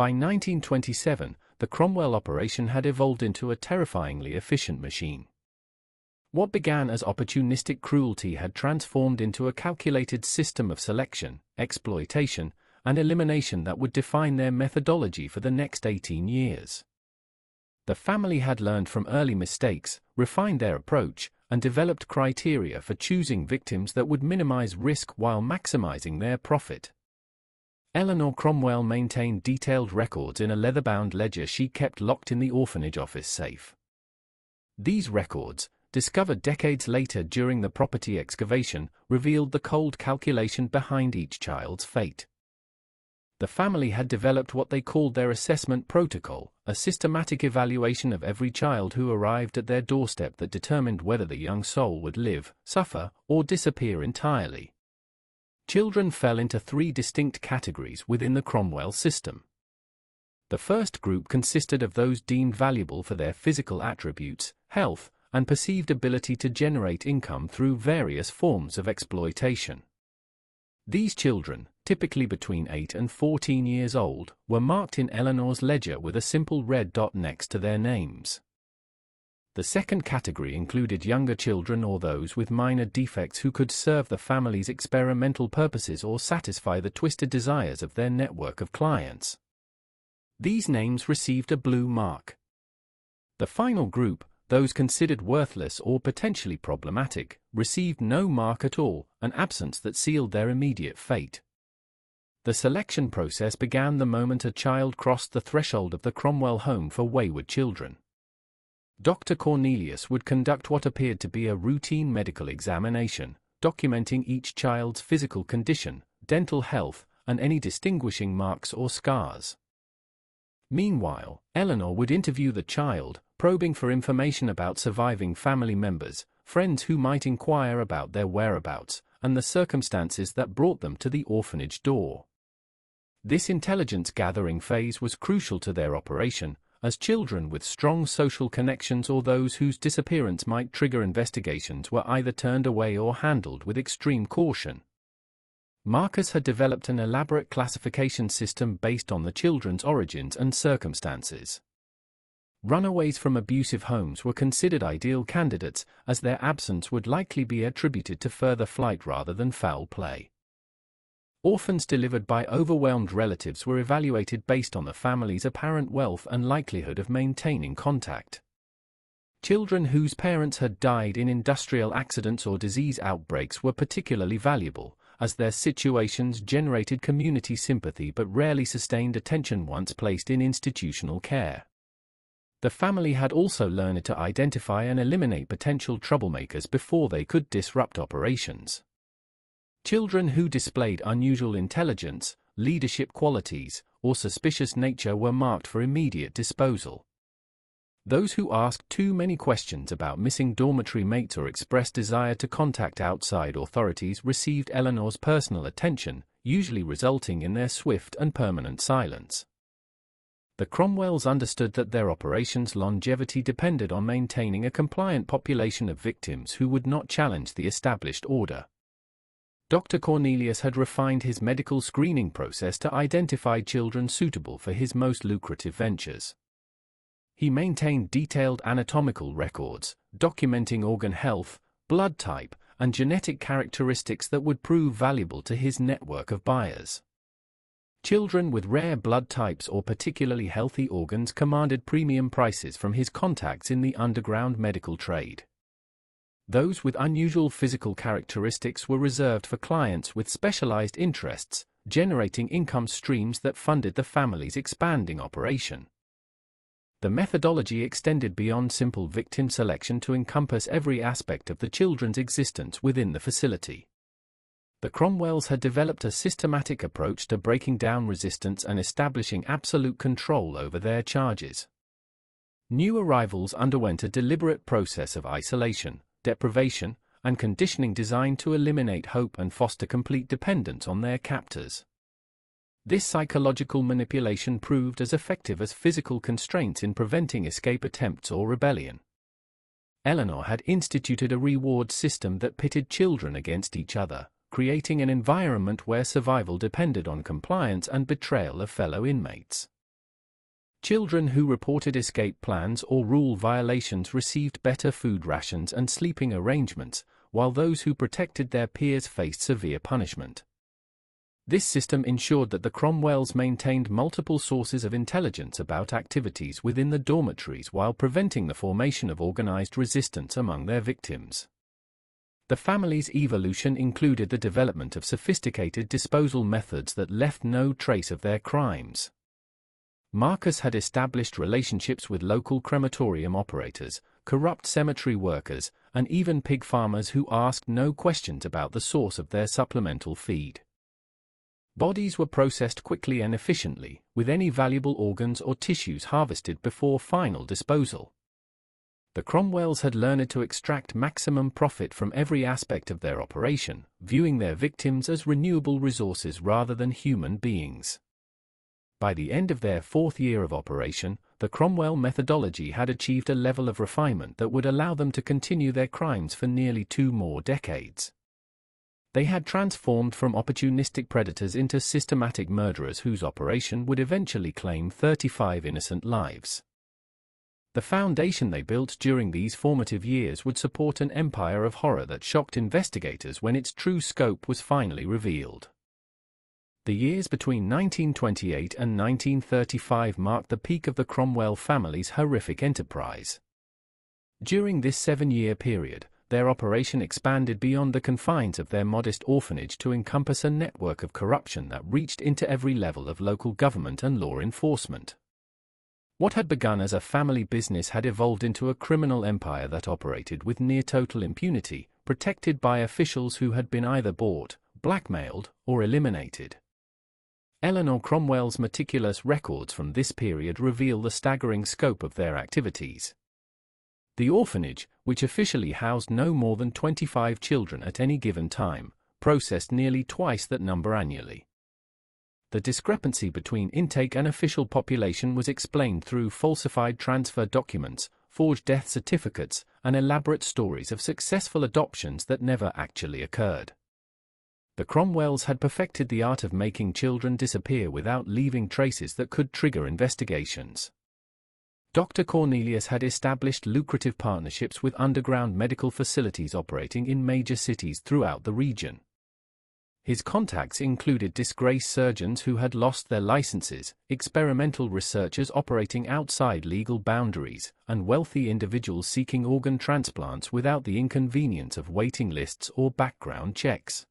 By 1927, the Cromwell operation had evolved into a terrifyingly efficient machine. What began as opportunistic cruelty had transformed into a calculated system of selection, exploitation, and elimination that would define their methodology for the next 18 years. The family had learned from early mistakes, refined their approach, and developed criteria for choosing victims that would minimize risk while maximizing their profit. Eleanor Cromwell maintained detailed records in a leather-bound ledger she kept locked in the orphanage office safe. These records, discovered decades later during the property excavation, revealed the cold calculation behind each child's fate. The family had developed what they called their assessment protocol, a systematic evaluation of every child who arrived at their doorstep that determined whether the young soul would live, suffer, or disappear entirely. Children fell into three distinct categories within the Cromwell system. The first group consisted of those deemed valuable for their physical attributes, health, and perceived ability to generate income through various forms of exploitation. These children, typically between 8 and 14 years old, were marked in Eleanor's ledger with a simple red dot next to their names. The second category included younger children or those with minor defects who could serve the family's experimental purposes or satisfy the twisted desires of their network of clients. These names received a blue mark. The final group, those considered worthless or potentially problematic, received no mark at all, an absence that sealed their immediate fate. The selection process began the moment a child crossed the threshold of the Cromwell Home for Wayward Children. Dr. Cornelius would conduct what appeared to be a routine medical examination, documenting each child's physical condition, dental health, and any distinguishing marks or scars. Meanwhile, Eleanor would interview the child, probing for information about surviving family members, friends who might inquire about their whereabouts, and the circumstances that brought them to the orphanage door. This intelligence-gathering phase was crucial to their operation, as children with strong social connections or those whose disappearance might trigger investigations were either turned away or handled with extreme caution. Marcus had developed an elaborate classification system based on the children's origins and circumstances. Runaways from abusive homes were considered ideal candidates, as their absence would likely be attributed to further flight rather than foul play. Orphans delivered by overwhelmed relatives were evaluated based on the family's apparent wealth and likelihood of maintaining contact. Children whose parents had died in industrial accidents or disease outbreaks were particularly valuable, as their situations generated community sympathy but rarely sustained attention once placed in institutional care. The family had also learned to identify and eliminate potential troublemakers before they could disrupt operations. Children who displayed unusual intelligence, leadership qualities, or suspicious nature were marked for immediate disposal. Those who asked too many questions about missing dormitory mates or expressed desire to contact outside authorities received Eleanor's personal attention, usually resulting in their swift and permanent silence. The Cromwells understood that their operation's longevity depended on maintaining a compliant population of victims who would not challenge the established order. Dr. Cornelius had refined his medical screening process to identify children suitable for his most lucrative ventures. He maintained detailed anatomical records, documenting organ health, blood type, and genetic characteristics that would prove valuable to his network of buyers. Children with rare blood types or particularly healthy organs commanded premium prices from his contacts in the underground medical trade. Those with unusual physical characteristics were reserved for clients with specialized interests, generating income streams that funded the family's expanding operation. The methodology extended beyond simple victim selection to encompass every aspect of the children's existence within the facility. The Cromwells had developed a systematic approach to breaking down resistance and establishing absolute control over their charges. New arrivals underwent a deliberate process of isolation, deprivation, and conditioning designed to eliminate hope and foster complete dependence on their captors. This psychological manipulation proved as effective as physical constraints in preventing escape attempts or rebellion. Eleanor had instituted a reward system that pitted children against each other, creating an environment where survival depended on compliance and betrayal of fellow inmates. Children who reported escape plans or rule violations received better food rations and sleeping arrangements, while those who protected their peers faced severe punishment. This system ensured that the Cromwells maintained multiple sources of intelligence about activities within the dormitories while preventing the formation of organized resistance among their victims. The family's evolution included the development of sophisticated disposal methods that left no trace of their crimes. Marcus had established relationships with local crematorium operators, corrupt cemetery workers, and even pig farmers who asked no questions about the source of their supplemental feed. Bodies were processed quickly and efficiently, with any valuable organs or tissues harvested before final disposal. The Cromwells had learned to extract maximum profit from every aspect of their operation, viewing their victims as renewable resources rather than human beings. By the end of their fourth year of operation, the Cromwell methodology had achieved a level of refinement that would allow them to continue their crimes for nearly 2 more decades. They had transformed from opportunistic predators into systematic murderers whose operation would eventually claim 35 innocent lives. The foundation they built during these formative years would support an empire of horror that shocked investigators when its true scope was finally revealed. The years between 1928 and 1935 marked the peak of the Cromwell family's horrific enterprise. During this 7-year period, their operation expanded beyond the confines of their modest orphanage to encompass a network of corruption that reached into every level of local government and law enforcement. What had begun as a family business had evolved into a criminal empire that operated with near-total impunity, protected by officials who had been either bought, blackmailed, or eliminated. Eleanor Cromwell's meticulous records from this period reveal the staggering scope of their activities. The orphanage, which officially housed no more than 25 children at any given time, processed nearly twice that number annually. The discrepancy between intake and official population was explained through falsified transfer documents, forged death certificates, and elaborate stories of successful adoptions that never actually occurred. The Cromwells had perfected the art of making children disappear without leaving traces that could trigger investigations. Dr. Cornelius had established lucrative partnerships with underground medical facilities operating in major cities throughout the region. His contacts included disgraced surgeons who had lost their licenses, experimental researchers operating outside legal boundaries, and wealthy individuals seeking organ transplants without the inconvenience of waiting lists or background checks.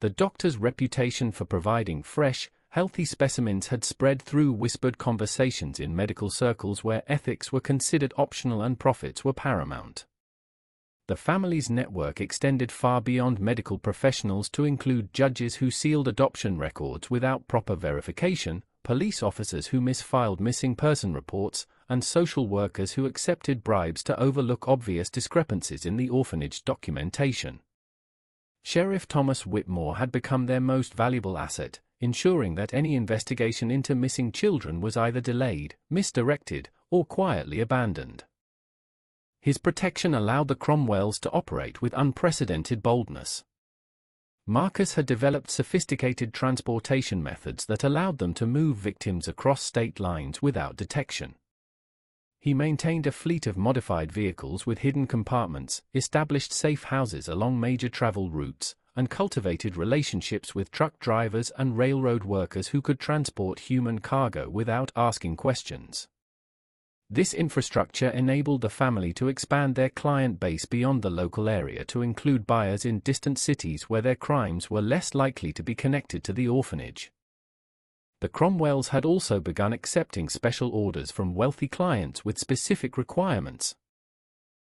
The doctor's reputation for providing fresh, healthy specimens had spread through whispered conversations in medical circles where ethics were considered optional and profits were paramount. The family's network extended far beyond medical professionals to include judges who sealed adoption records without proper verification, police officers who misfiled missing person reports, and social workers who accepted bribes to overlook obvious discrepancies in the orphanage documentation. Sheriff Thomas Whitmore had become their most valuable asset, ensuring that any investigation into missing children was either delayed, misdirected, or quietly abandoned. His protection allowed the Cromwells to operate with unprecedented boldness. Marcus had developed sophisticated transportation methods that allowed them to move victims across state lines without detection. He maintained a fleet of modified vehicles with hidden compartments, established safe houses along major travel routes, and cultivated relationships with truck drivers and railroad workers who could transport human cargo without asking questions. This infrastructure enabled the family to expand their client base beyond the local area to include buyers in distant cities where their crimes were less likely to be connected to the orphanage. The Cromwells had also begun accepting special orders from wealthy clients with specific requirements.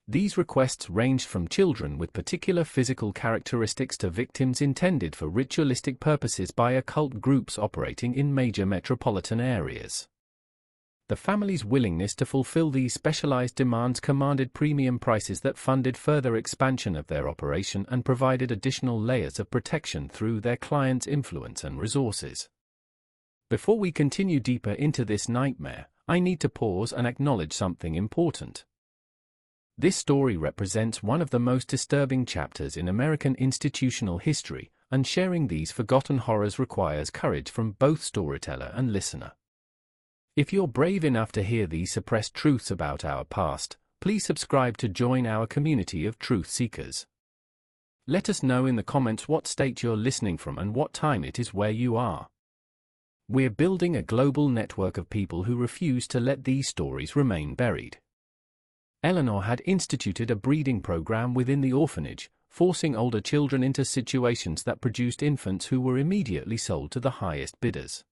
These requests ranged from children with particular physical characteristics to victims intended for ritualistic purposes by occult groups operating in major metropolitan areas. The family's willingness to fulfill these specialized demands commanded premium prices that funded further expansion of their operation and provided additional layers of protection through their clients' influence and resources. Before we continue deeper into this nightmare, I need to pause and acknowledge something important. This story represents one of the most disturbing chapters in American institutional history, and sharing these forgotten horrors requires courage from both storyteller and listener. If you're brave enough to hear these suppressed truths about our past, please subscribe to join our community of truth seekers. Let us know in the comments what state you're listening from and what time it is where you are. We're building a global network of people who refuse to let these stories remain buried. Eleanor had instituted a breeding program within the orphanage, forcing older children into situations that produced infants who were immediately sold to the highest bidders.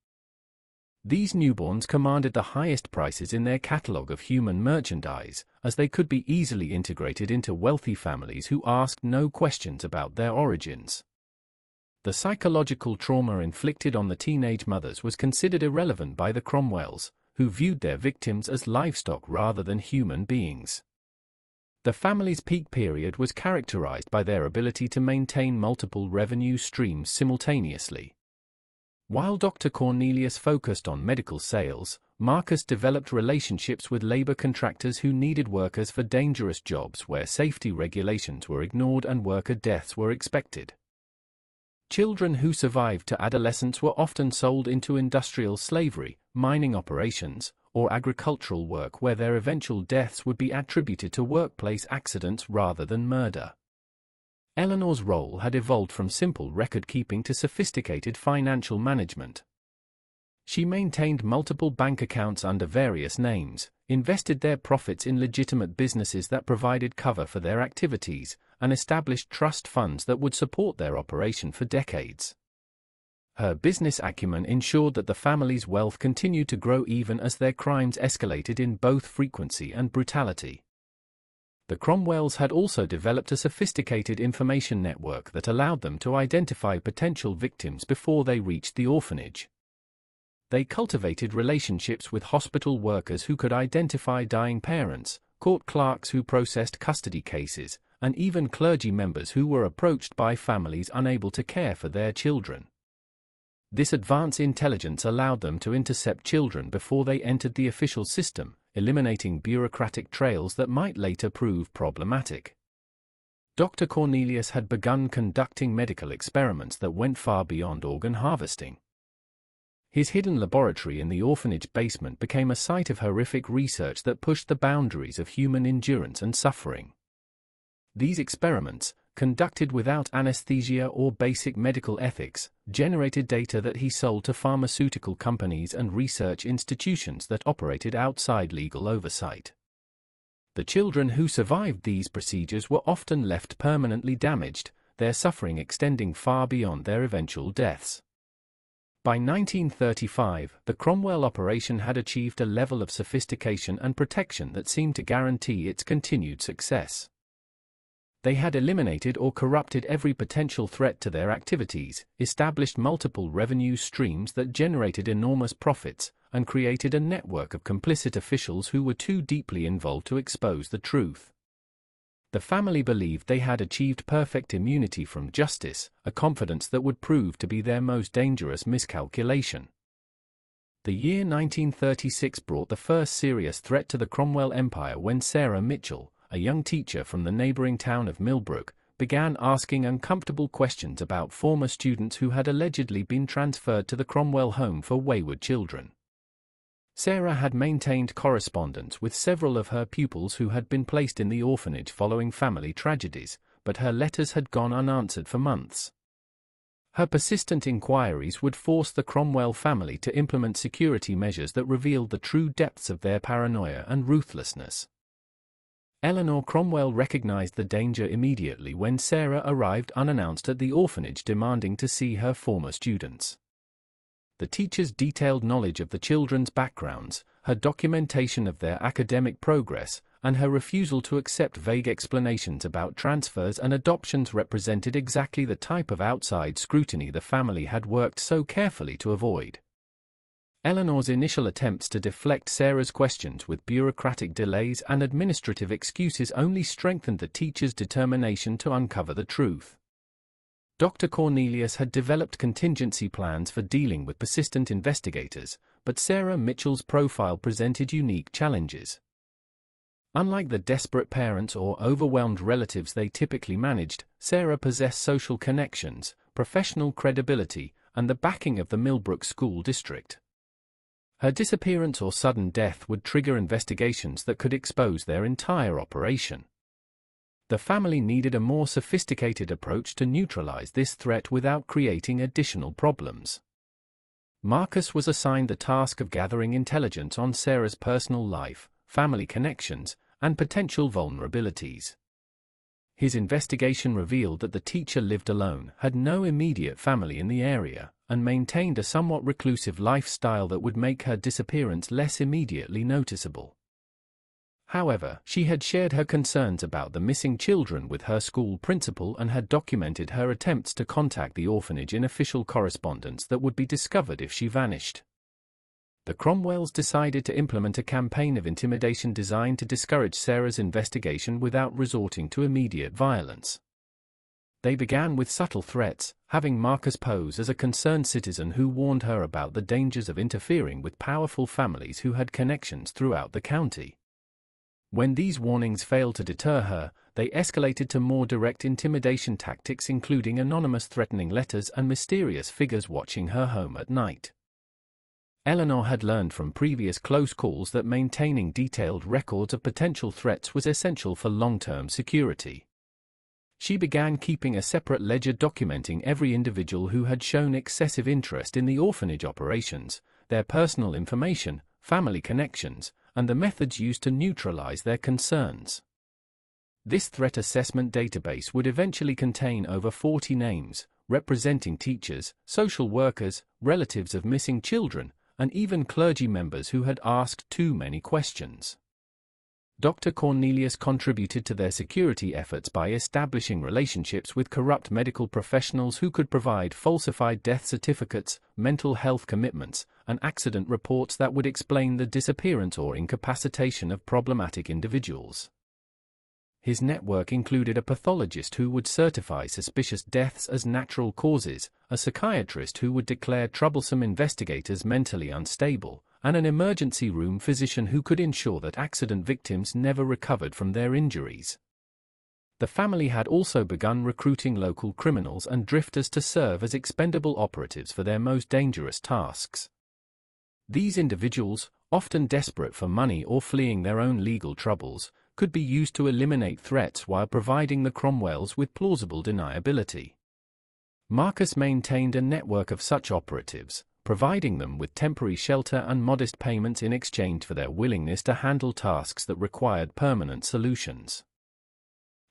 These newborns commanded the highest prices in their catalogue of human merchandise, as they could be easily integrated into wealthy families who asked no questions about their origins. The psychological trauma inflicted on the teenage mothers was considered irrelevant by the Cromwells, who viewed their victims as livestock rather than human beings. The family's peak period was characterized by their ability to maintain multiple revenue streams simultaneously. While Dr. Cornelius focused on medical sales, Marcus developed relationships with labor contractors who needed workers for dangerous jobs where safety regulations were ignored and worker deaths were expected. Children who survived to adolescence were often sold into industrial slavery, mining operations, or agricultural work where their eventual deaths would be attributed to workplace accidents rather than murder. Eleanor's role had evolved from simple record-keeping to sophisticated financial management. She maintained multiple bank accounts under various names, invested their profits in legitimate businesses that provided cover for their activities, and established trust funds that would support their operation for decades. Her business acumen ensured that the family's wealth continued to grow even as their crimes escalated in both frequency and brutality. The Cromwells had also developed a sophisticated information network that allowed them to identify potential victims before they reached the orphanage. They cultivated relationships with hospital workers who could identify dying parents, court clerks who processed custody cases, and even clergy members who were approached by families unable to care for their children. This advanced intelligence allowed them to intercept children before they entered the official system, eliminating bureaucratic trails that might later prove problematic. Dr. Cornelius had begun conducting medical experiments that went far beyond organ harvesting. His hidden laboratory in the orphanage basement became a site of horrific research that pushed the boundaries of human endurance and suffering. These experiments, conducted without anesthesia or basic medical ethics, generated data that he sold to pharmaceutical companies and research institutions that operated outside legal oversight. The children who survived these procedures were often left permanently damaged, their suffering extending far beyond their eventual deaths. By 1935, the Cromwell operation had achieved a level of sophistication and protection that seemed to guarantee its continued success. They had eliminated or corrupted every potential threat to their activities, established multiple revenue streams that generated enormous profits, and created a network of complicit officials who were too deeply involved to expose the truth. The family believed they had achieved perfect immunity from justice, a confidence that would prove to be their most dangerous miscalculation. The year 1936 brought the first serious threat to the Cromwell Empire when Sarah Mitchell, a young teacher from the neighboring town of Millbrook, began asking uncomfortable questions about former students who had allegedly been transferred to the Cromwell home for wayward children. Sarah had maintained correspondence with several of her pupils who had been placed in the orphanage following family tragedies, but her letters had gone unanswered for months. Her persistent inquiries would force the Cromwell family to implement security measures that revealed the true depths of their paranoia and ruthlessness. Eleanor Cromwell recognized the danger immediately when Sarah arrived unannounced at the orphanage demanding to see her former students. The teacher's detailed knowledge of the children's backgrounds, her documentation of their academic progress, and her refusal to accept vague explanations about transfers and adoptions represented exactly the type of outside scrutiny the family had worked so carefully to avoid. Eleanor's initial attempts to deflect Sarah's questions with bureaucratic delays and administrative excuses only strengthened the teacher's determination to uncover the truth. Dr. Cornelius had developed contingency plans for dealing with persistent investigators, but Sarah Mitchell's profile presented unique challenges. Unlike the desperate parents or overwhelmed relatives they typically managed, Sarah possessed social connections, professional credibility, and the backing of the Millbrook School District. Her disappearance or sudden death would trigger investigations that could expose their entire operation. The family needed a more sophisticated approach to neutralize this threat without creating additional problems. Marcus was assigned the task of gathering intelligence on Sarah's personal life, family connections, and potential vulnerabilities. His investigation revealed that the teacher lived alone, had no immediate family in the area, and maintained a somewhat reclusive lifestyle that would make her disappearance less immediately noticeable. However, she had shared her concerns about the missing children with her school principal and had documented her attempts to contact the orphanage in official correspondence that would be discovered if she vanished. The Cromwells decided to implement a campaign of intimidation designed to discourage Sarah's investigation without resorting to immediate violence. They began with subtle threats, having Marcus pose as a concerned citizen who warned her about the dangers of interfering with powerful families who had connections throughout the county. When these warnings failed to deter her, they escalated to more direct intimidation tactics, including anonymous threatening letters and mysterious figures watching her home at night. Eleanor had learned from previous close calls that maintaining detailed records of potential threats was essential for long-term security. She began keeping a separate ledger documenting every individual who had shown excessive interest in the orphanage operations, their personal information, family connections, and the methods used to neutralize their concerns. This threat assessment database would eventually contain over 40 names, representing teachers, social workers, relatives of missing children, and even clergy members who had asked too many questions. Dr. Cornelius contributed to their security efforts by establishing relationships with corrupt medical professionals who could provide falsified death certificates, mental health commitments, and accident reports that would explain the disappearance or incapacitation of problematic individuals. His network included a pathologist who would certify suspicious deaths as natural causes, a psychiatrist who would declare troublesome investigators mentally unstable, and an emergency room physician who could ensure that accident victims never recovered from their injuries. The family had also begun recruiting local criminals and drifters to serve as expendable operatives for their most dangerous tasks. These individuals, often desperate for money or fleeing their own legal troubles, could be used to eliminate threats while providing the Cromwells with plausible deniability. Marcus maintained a network of such operatives, providing them with temporary shelter and modest payments in exchange for their willingness to handle tasks that required permanent solutions.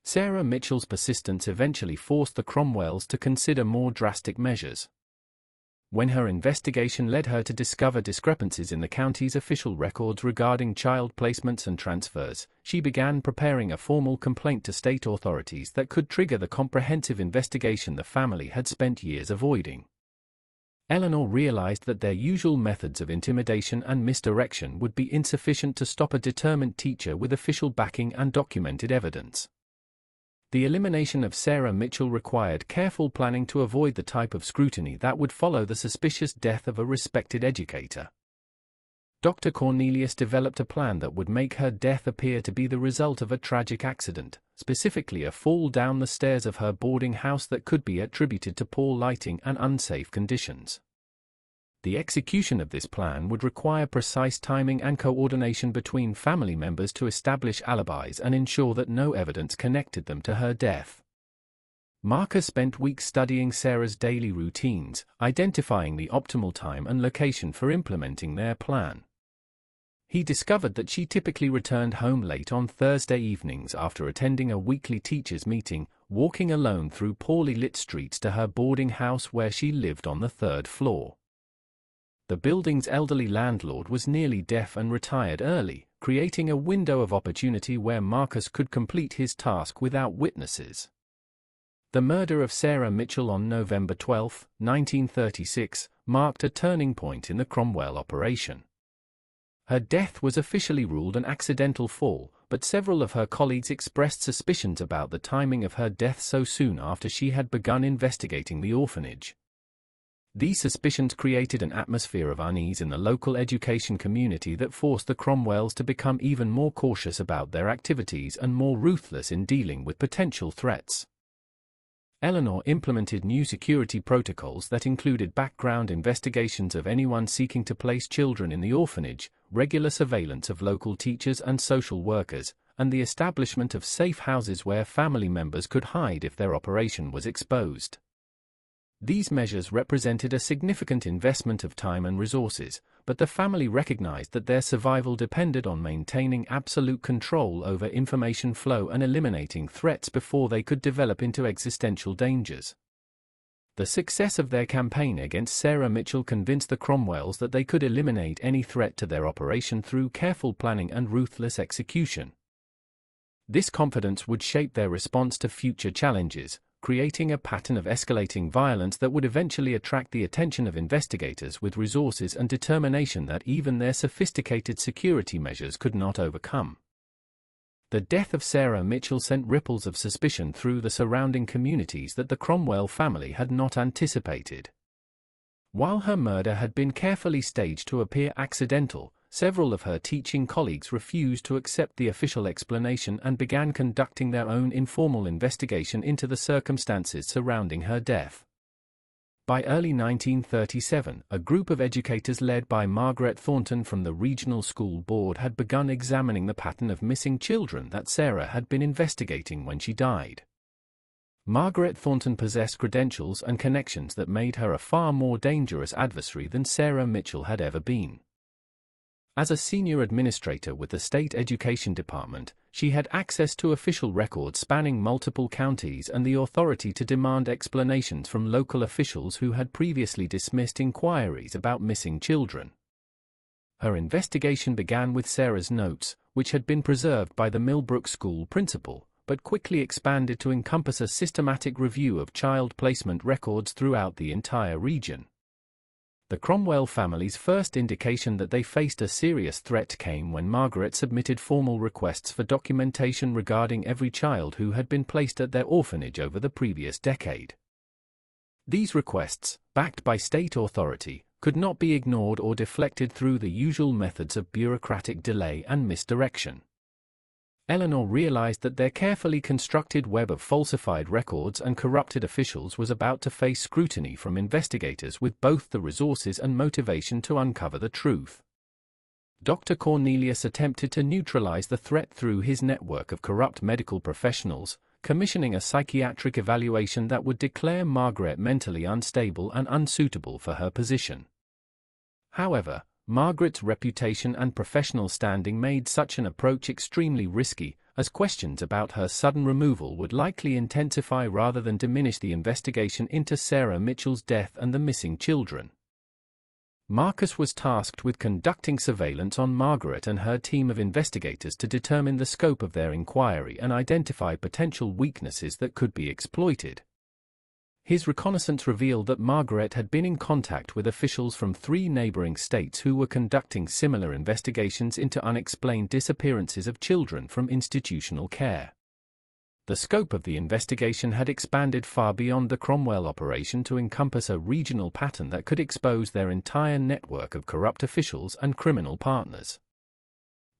Sarah Mitchell's persistence eventually forced the Cromwells to consider more drastic measures. When her investigation led her to discover discrepancies in the county's official records regarding child placements and transfers, she began preparing a formal complaint to state authorities that could trigger the comprehensive investigation the family had spent years avoiding. Eleanor realized that their usual methods of intimidation and misdirection would be insufficient to stop a determined teacher with official backing and documented evidence. The elimination of Sarah Mitchell required careful planning to avoid the type of scrutiny that would follow the suspicious death of a respected educator. Dr. Cornelius developed a plan that would make her death appear to be the result of a tragic accident, specifically a fall down the stairs of her boarding house that could be attributed to poor lighting and unsafe conditions. The execution of this plan would require precise timing and coordination between family members to establish alibis and ensure that no evidence connected them to her death. Marcus spent weeks studying Sarah's daily routines, identifying the optimal time and location for implementing their plan. He discovered that she typically returned home late on Thursday evenings after attending a weekly teachers' meeting, walking alone through poorly lit streets to her boarding house where she lived on the 3rd floor. The building's elderly landlord was nearly deaf and retired early, creating a window of opportunity where Marcus could complete his task without witnesses. The murder of Sarah Mitchell on November 12, 1936, marked a turning point in the Cromwell operation. Her death was officially ruled an accidental fall, but several of her colleagues expressed suspicions about the timing of her death so soon after she had begun investigating the orphanage. These suspicions created an atmosphere of unease in the local education community that forced the Cromwells to become even more cautious about their activities and more ruthless in dealing with potential threats. Eleanor implemented new security protocols that included background investigations of anyone seeking to place children in the orphanage, regular surveillance of local teachers and social workers, and the establishment of safe houses where family members could hide if their operation was exposed. These measures represented a significant investment of time and resources, but the family recognized that their survival depended on maintaining absolute control over information flow and eliminating threats before they could develop into existential dangers. The success of their campaign against Sarah Mitchell convinced the Cromwells that they could eliminate any threat to their operation through careful planning and ruthless execution. This confidence would shape their response to future challenges, creating a pattern of escalating violence that would eventually attract the attention of investigators with resources and determination that even their sophisticated security measures could not overcome. The death of Sarah Mitchell sent ripples of suspicion through the surrounding communities that the Cromwell family had not anticipated. While her murder had been carefully staged to appear accidental, several of her teaching colleagues refused to accept the official explanation and began conducting their own informal investigation into the circumstances surrounding her death. By early 1937, a group of educators led by Margaret Thornton from the Regional School Board had begun examining the pattern of missing children that Sarah had been investigating when she died. Margaret Thornton possessed credentials and connections that made her a far more dangerous adversary than Sarah Mitchell had ever been. As a senior administrator with the State Education Department, she had access to official records spanning multiple counties and the authority to demand explanations from local officials who had previously dismissed inquiries about missing children. Her investigation began with Sarah's notes, which had been preserved by the Millbrook School principal, but quickly expanded to encompass a systematic review of child placement records throughout the entire region. The Cromwell family's first indication that they faced a serious threat came when Margaret submitted formal requests for documentation regarding every child who had been placed at their orphanage over the previous decade. These requests, backed by state authority, could not be ignored or deflected through the usual methods of bureaucratic delay and misdirection. Eleanor realized that their carefully constructed web of falsified records and corrupted officials was about to face scrutiny from investigators with both the resources and motivation to uncover the truth. Dr. Cornelius attempted to neutralize the threat through his network of corrupt medical professionals, commissioning a psychiatric evaluation that would declare Margaret mentally unstable and unsuitable for her position. However, Margaret's reputation and professional standing made such an approach extremely risky, as questions about her sudden removal would likely intensify rather than diminish the investigation into Sarah Mitchell's death and the missing children. Marcus was tasked with conducting surveillance on Margaret and her team of investigators to determine the scope of their inquiry and identify potential weaknesses that could be exploited. His reconnaissance revealed that Margaret had been in contact with officials from 3 neighboring states who were conducting similar investigations into unexplained disappearances of children from institutional care. The scope of the investigation had expanded far beyond the Cromwell operation to encompass a regional pattern that could expose their entire network of corrupt officials and criminal partners.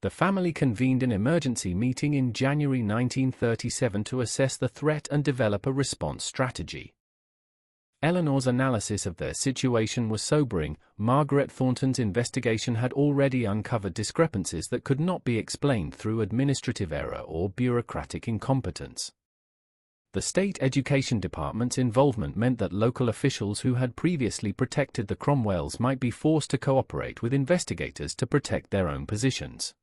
The family convened an emergency meeting in January 1937 to assess the threat and develop a response strategy. Eleanor's analysis of their situation was sobering. Margaret Thornton's investigation had already uncovered discrepancies that could not be explained through administrative error or bureaucratic incompetence. The State Education Department's involvement meant that local officials who had previously protected the Cromwells might be forced to cooperate with investigators to protect their own positions.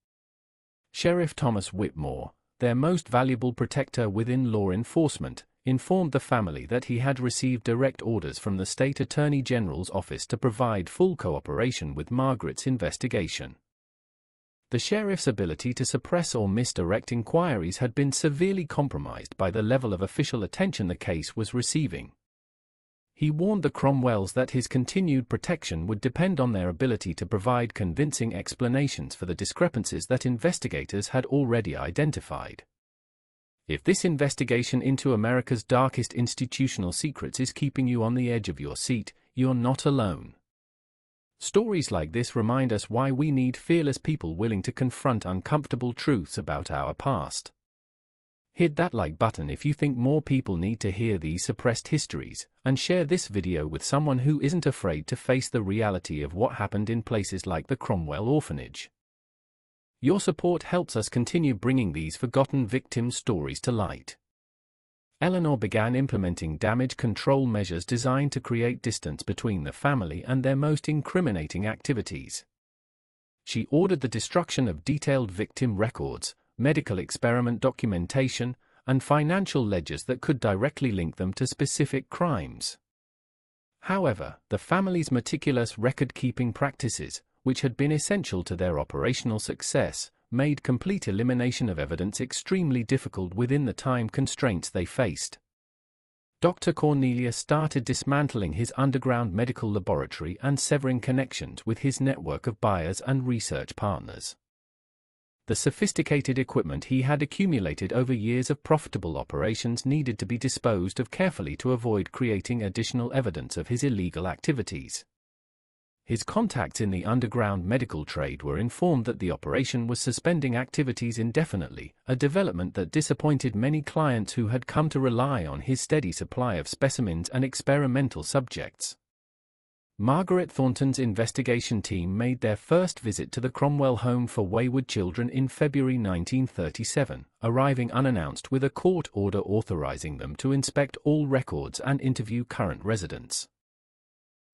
Sheriff Thomas Whitmore, their most valuable protector within law enforcement, informed the family that he had received direct orders from the State Attorney General's office to provide full cooperation with Margaret's investigation. The sheriff's ability to suppress or misdirect inquiries had been severely compromised by the level of official attention the case was receiving. He warned the Cromwells that his continued protection would depend on their ability to provide convincing explanations for the discrepancies that investigators had already identified. If this investigation into America's darkest institutional secrets is keeping you on the edge of your seat, you're not alone. Stories like this remind us why we need fearless people willing to confront uncomfortable truths about our past. Hit that like button if you think more people need to hear these suppressed histories, and share this video with someone who isn't afraid to face the reality of what happened in places like the Cromwell Orphanage. Your support helps us continue bringing these forgotten victim stories to light. Eleanor began implementing damage control measures designed to create distance between the family and their most incriminating activities. She ordered the destruction of detailed victim records, medical experiment documentation, and financial ledgers that could directly link them to specific crimes. However, the family's meticulous record-keeping practices, which had been essential to their operational success, made complete elimination of evidence extremely difficult within the time constraints they faced. Dr. Cornelius started dismantling his underground medical laboratory and severing connections with his network of buyers and research partners. The sophisticated equipment he had accumulated over years of profitable operations needed to be disposed of carefully to avoid creating additional evidence of his illegal activities. His contacts in the underground medical trade were informed that the operation was suspending activities indefinitely, a development that disappointed many clients who had come to rely on his steady supply of specimens and experimental subjects. Margaret Thornton's investigation team made their first visit to the Cromwell Home for Wayward Children in February 1937, arriving unannounced with a court order authorizing them to inspect all records and interview current residents.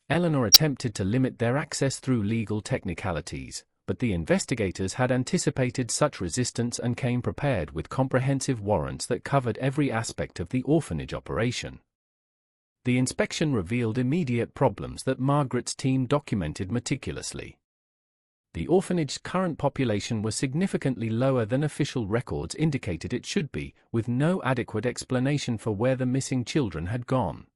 Eleanor attempted to limit their access through legal technicalities, but the investigators had anticipated such resistance and came prepared with comprehensive warrants that covered every aspect of the orphanage operation. The inspection revealed immediate problems that Margaret's team documented meticulously. The orphanage's current population was significantly lower than official records indicated it should be, with no adequate explanation for where the missing children had gone.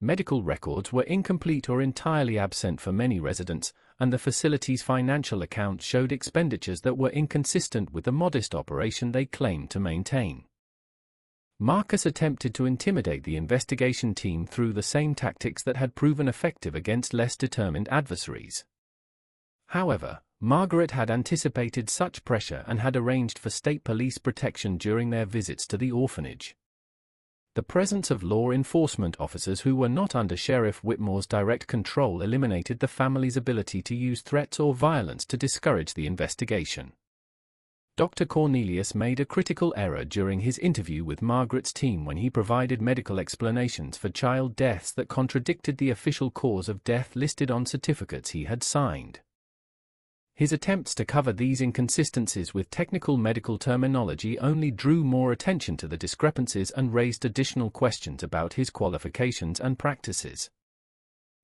Medical records were incomplete or entirely absent for many residents, and the facility's financial accounts showed expenditures that were inconsistent with the modest operation they claimed to maintain. Marcus attempted to intimidate the investigation team through the same tactics that had proven effective against less determined adversaries. However, Margaret had anticipated such pressure and had arranged for state police protection during their visits to the orphanage. The presence of law enforcement officers who were not under Sheriff Whitmore's direct control eliminated the family's ability to use threats or violence to discourage the investigation. Dr. Cornelius made a critical error during his interview with Margaret's team when he provided medical explanations for child deaths that contradicted the official cause of death listed on certificates he had signed. His attempts to cover these inconsistencies with technical medical terminology only drew more attention to the discrepancies and raised additional questions about his qualifications and practices.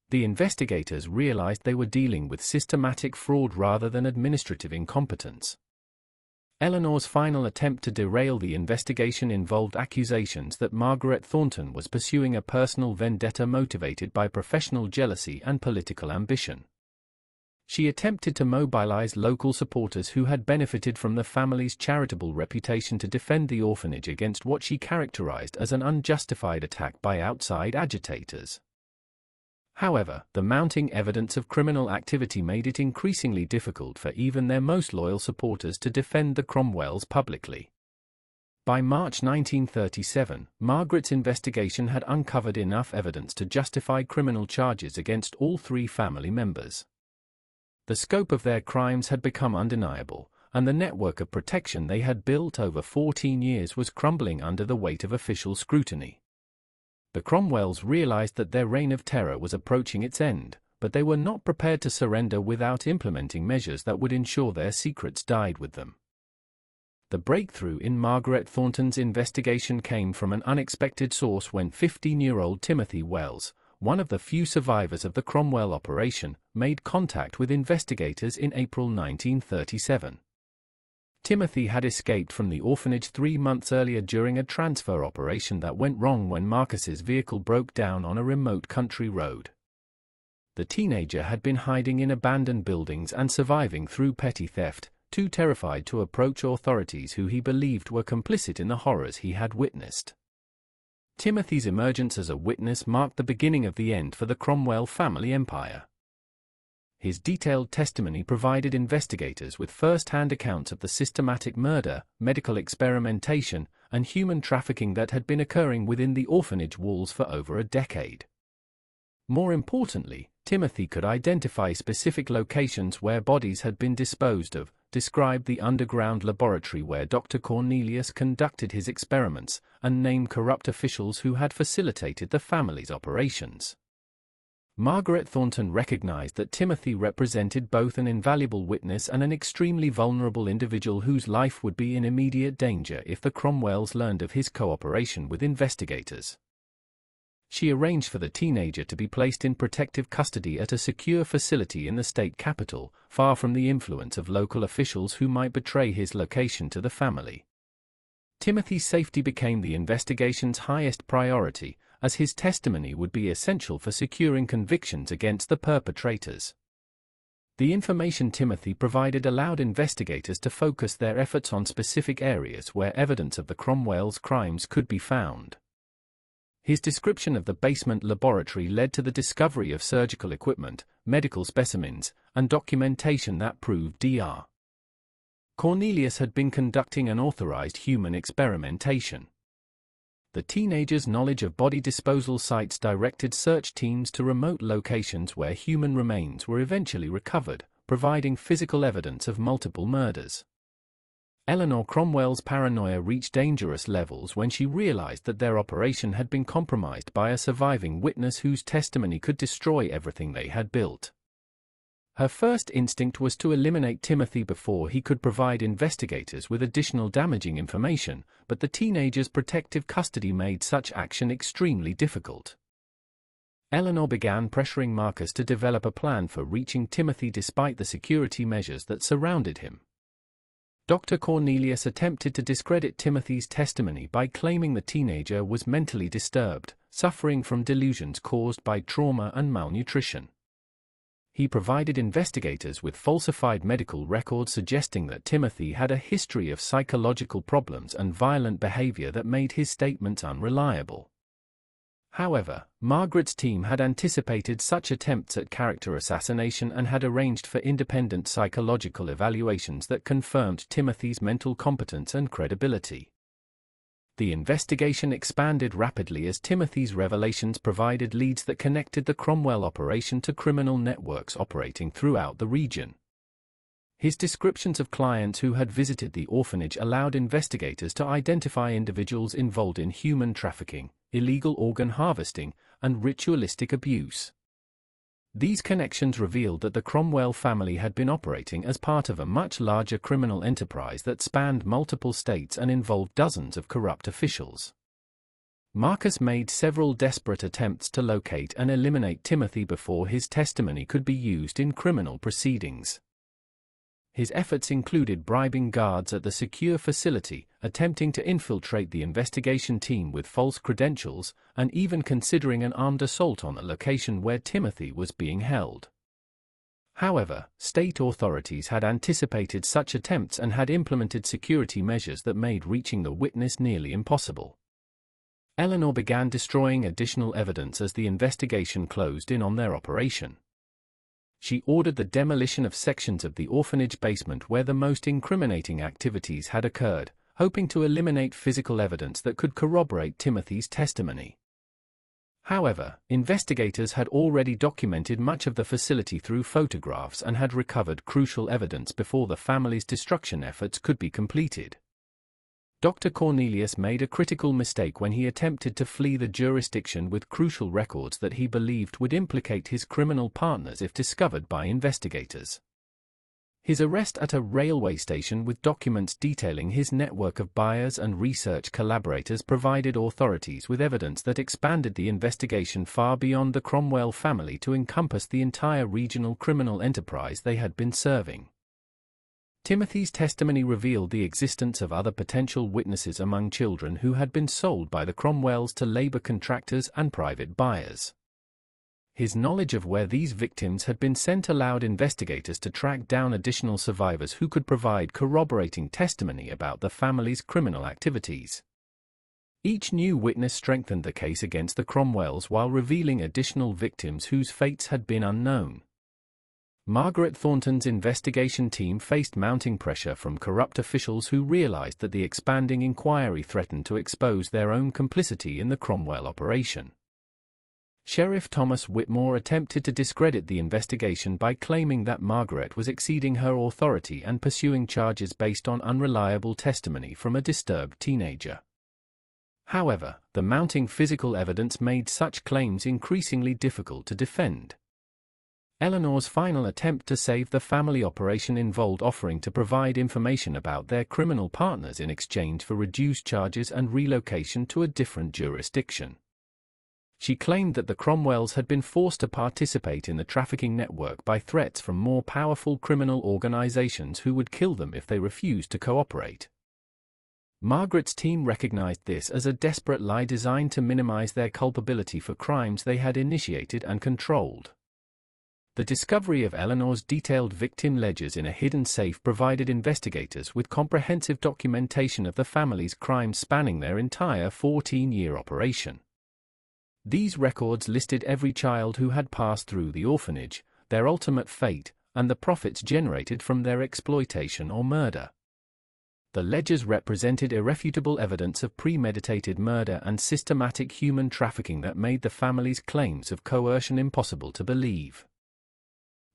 The investigators realized they were dealing with systematic fraud rather than administrative incompetence. Eleanor's final attempt to derail the investigation involved accusations that Margaret Thornton was pursuing a personal vendetta motivated by professional jealousy and political ambition. She attempted to mobilize local supporters who had benefited from the family's charitable reputation to defend the orphanage against what she characterized as an unjustified attack by outside agitators. However, the mounting evidence of criminal activity made it increasingly difficult for even their most loyal supporters to defend the Cromwells publicly. By March 1937, Margaret's investigation had uncovered enough evidence to justify criminal charges against all three family members. The scope of their crimes had become undeniable, and the network of protection they had built over 14 years was crumbling under the weight of official scrutiny. The Cromwells realized that their reign of terror was approaching its end, but they were not prepared to surrender without implementing measures that would ensure their secrets died with them. The breakthrough in Margaret Thornton's investigation came from an unexpected source when 15-year-old Timothy Wells, one of the few survivors of the Cromwell operation, made contact with investigators in April 1937. Timothy had escaped from the orphanage 3 months earlier during a transfer operation that went wrong when Marcus's vehicle broke down on a remote country road. The teenager had been hiding in abandoned buildings and surviving through petty theft, too terrified to approach authorities who he believed were complicit in the horrors he had witnessed. Timothy's emergence as a witness marked the beginning of the end for the Cromwell family empire. His detailed testimony provided investigators with first-hand accounts of the systematic murder, medical experimentation, and human trafficking that had been occurring within the orphanage walls for over a decade. More importantly, Timothy could identify specific locations where bodies had been disposed of, describe the underground laboratory where Dr. Cornelius conducted his experiments, and name corrupt officials who had facilitated the family's operations. Margaret Thornton recognized that Timothy represented both an invaluable witness and an extremely vulnerable individual whose life would be in immediate danger if the Cromwells learned of his cooperation with investigators. She arranged for the teenager to be placed in protective custody at a secure facility in the state capital, far from the influence of local officials who might betray his location to the family. Timothy's safety became the investigation's highest priority, as his testimony would be essential for securing convictions against the perpetrators. The information Timothy provided allowed investigators to focus their efforts on specific areas where evidence of the Cromwells' crimes could be found. His description of the basement laboratory led to the discovery of surgical equipment, medical specimens, and documentation that proved Dr. Cornelius had been conducting unauthorized human experimentation. The teenager's knowledge of body disposal sites directed search teams to remote locations where human remains were eventually recovered, providing physical evidence of multiple murders. Eleanor Cromwell's paranoia reached dangerous levels when she realized that their operation had been compromised by a surviving witness whose testimony could destroy everything they had built. Her first instinct was to eliminate Timothy before he could provide investigators with additional damaging information, but the teenager's protective custody made such action extremely difficult. Eleanor began pressuring Marcus to develop a plan for reaching Timothy despite the security measures that surrounded him. Dr. Cornelius attempted to discredit Timothy's testimony by claiming the teenager was mentally disturbed, suffering from delusions caused by trauma and malnutrition. He provided investigators with falsified medical records suggesting that Timothy had a history of psychological problems and violent behavior that made his statements unreliable. However, Margaret's team had anticipated such attempts at character assassination and had arranged for independent psychological evaluations that confirmed Timothy's mental competence and credibility. The investigation expanded rapidly as Timothy's revelations provided leads that connected the Cromwell operation to criminal networks operating throughout the region. His descriptions of clients who had visited the orphanage allowed investigators to identify individuals involved in human trafficking, illegal organ harvesting, and ritualistic abuse. These connections revealed that the Cromwell family had been operating as part of a much larger criminal enterprise that spanned multiple states and involved dozens of corrupt officials. Marcus made several desperate attempts to locate and eliminate Timothy before his testimony could be used in criminal proceedings. His efforts included bribing guards at the secure facility, attempting to infiltrate the investigation team with false credentials, and even considering an armed assault on the location where Timothy was being held. However, state authorities had anticipated such attempts and had implemented security measures that made reaching the witness nearly impossible. Eleanor began destroying additional evidence as the investigation closed in on their operation. She ordered the demolition of sections of the orphanage basement where the most incriminating activities had occurred, hoping to eliminate physical evidence that could corroborate Timothy's testimony. However, investigators had already documented much of the facility through photographs and had recovered crucial evidence before the family's destruction efforts could be completed. Dr. Cornelius made a critical mistake when he attempted to flee the jurisdiction with crucial records that he believed would implicate his criminal partners if discovered by investigators. His arrest at a railway station with documents detailing his network of buyers and research collaborators provided authorities with evidence that expanded the investigation far beyond the Cromwell family to encompass the entire regional criminal enterprise they had been serving. Timothy's testimony revealed the existence of other potential witnesses among children who had been sold by the Cromwells to labor contractors and private buyers. His knowledge of where these victims had been sent allowed investigators to track down additional survivors who could provide corroborating testimony about the family's criminal activities. Each new witness strengthened the case against the Cromwells while revealing additional victims whose fates had been unknown. Margaret Thornton's investigation team faced mounting pressure from corrupt officials who realized that the expanding inquiry threatened to expose their own complicity in the Cromwell operation. Sheriff Thomas Whitmore attempted to discredit the investigation by claiming that Margaret was exceeding her authority and pursuing charges based on unreliable testimony from a disturbed teenager. However, the mounting physical evidence made such claims increasingly difficult to defend. Eleanor's final attempt to save the family operation involved offering to provide information about their criminal partners in exchange for reduced charges and relocation to a different jurisdiction. She claimed that the Cromwells had been forced to participate in the trafficking network by threats from more powerful criminal organizations who would kill them if they refused to cooperate. Margaret's team recognized this as a desperate lie designed to minimize their culpability for crimes they had initiated and controlled. The discovery of Eleanor's detailed victim ledgers in a hidden safe provided investigators with comprehensive documentation of the family's crimes spanning their entire 14-year operation. These records listed every child who had passed through the orphanage, their ultimate fate, and the profits generated from their exploitation or murder. The ledgers represented irrefutable evidence of premeditated murder and systematic human trafficking that made the family's claims of coercion impossible to believe.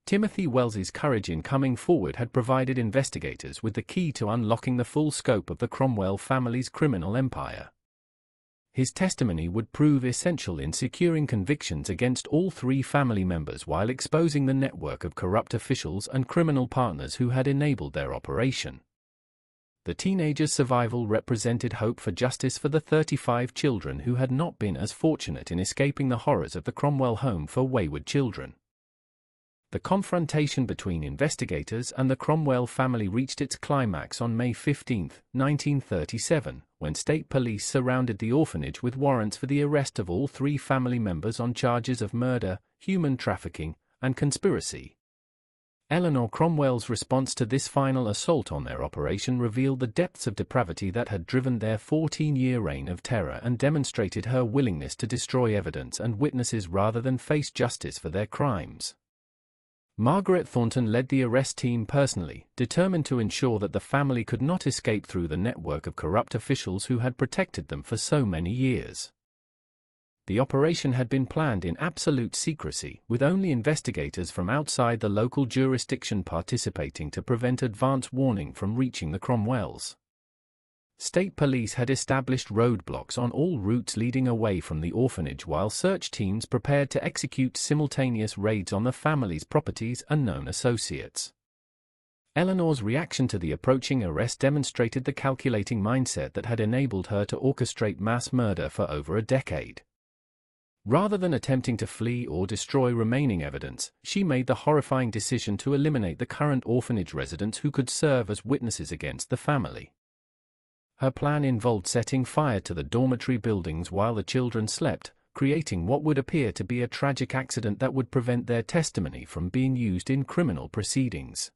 Timothy Wells's courage in coming forward had provided investigators with the key to unlocking the full scope of the Cromwell family's criminal empire. His testimony would prove essential in securing convictions against all three family members while exposing the network of corrupt officials and criminal partners who had enabled their operation. The teenager's survival represented hope for justice for the 35 children who had not been as fortunate in escaping the horrors of the Cromwell home for wayward children. The confrontation between investigators and the Cromwell family reached its climax on May 15, 1937, when state police surrounded the orphanage with warrants for the arrest of all three family members on charges of murder, human trafficking, and conspiracy. Eleanor Cromwell's response to this final assault on their operation revealed the depths of depravity that had driven their 14-year reign of terror and demonstrated her willingness to destroy evidence and witnesses rather than face justice for their crimes. Margaret Thornton led the arrest team personally, determined to ensure that the family could not escape through the network of corrupt officials who had protected them for so many years. The operation had been planned in absolute secrecy, with only investigators from outside the local jurisdiction participating to prevent advance warning from reaching the Cromwells. State police had established roadblocks on all routes leading away from the orphanage while search teams prepared to execute simultaneous raids on the family's properties and known associates. Eleanor's reaction to the approaching arrest demonstrated the calculating mindset that had enabled her to orchestrate mass murder for over a decade. Rather than attempting to flee or destroy remaining evidence, she made the horrifying decision to eliminate the current orphanage residents who could serve as witnesses against the family. Her plan involved setting fire to the dormitory buildings while the children slept, creating what would appear to be a tragic accident that would prevent their testimony from being used in criminal proceedings.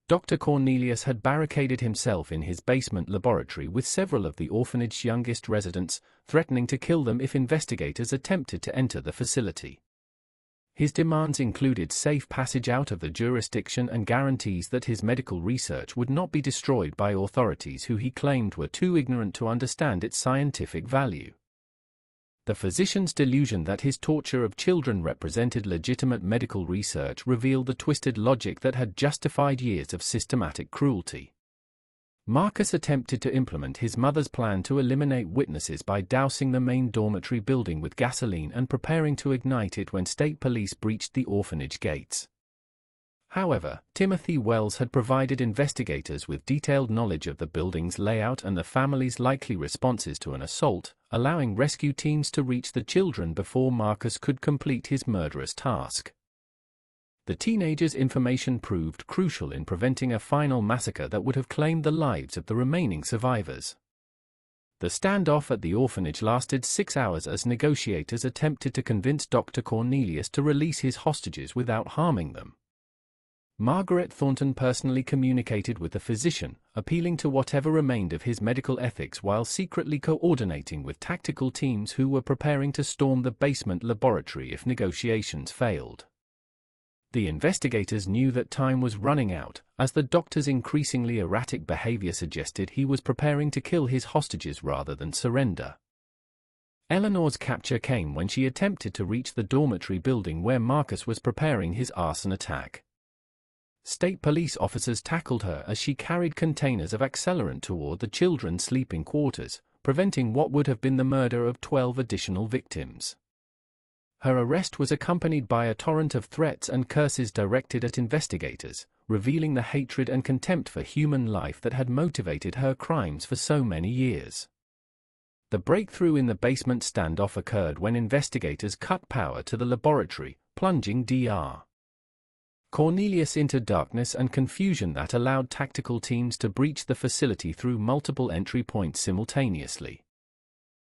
Dr. Cornelius had barricaded himself in his basement laboratory with several of the orphanage's youngest residents, threatening to kill them if investigators attempted to enter the facility. His demands included safe passage out of the jurisdiction and guarantees that his medical research would not be destroyed by authorities who he claimed were too ignorant to understand its scientific value. The physician's delusion that his torture of children represented legitimate medical research revealed the twisted logic that had justified years of systematic cruelty. Marcus attempted to implement his mother's plan to eliminate witnesses by dousing the main dormitory building with gasoline and preparing to ignite it when state police breached the orphanage gates. However, Timothy Wells had provided investigators with detailed knowledge of the building's layout and the family's likely responses to an assault, allowing rescue teams to reach the children before Marcus could complete his murderous task. The teenager's information proved crucial in preventing a final massacre that would have claimed the lives of the remaining survivors. The standoff at the orphanage lasted 6 hours as negotiators attempted to convince Dr. Cornelius to release his hostages without harming them. Margaret Thornton personally communicated with the physician, appealing to whatever remained of his medical ethics while secretly coordinating with tactical teams who were preparing to storm the basement laboratory if negotiations failed. The investigators knew that time was running out, as the doctor's increasingly erratic behavior suggested he was preparing to kill his hostages rather than surrender. Eleanor's capture came when she attempted to reach the dormitory building where Marcus was preparing his arson attack. State police officers tackled her as she carried containers of accelerant toward the children's sleeping quarters, preventing what would have been the murder of 12 additional victims. Her arrest was accompanied by a torrent of threats and curses directed at investigators, revealing the hatred and contempt for human life that had motivated her crimes for so many years. The breakthrough in the basement standoff occurred when investigators cut power to the laboratory, plunging Dr. Cornelius into darkness and confusion that allowed tactical teams to breach the facility through multiple entry points simultaneously.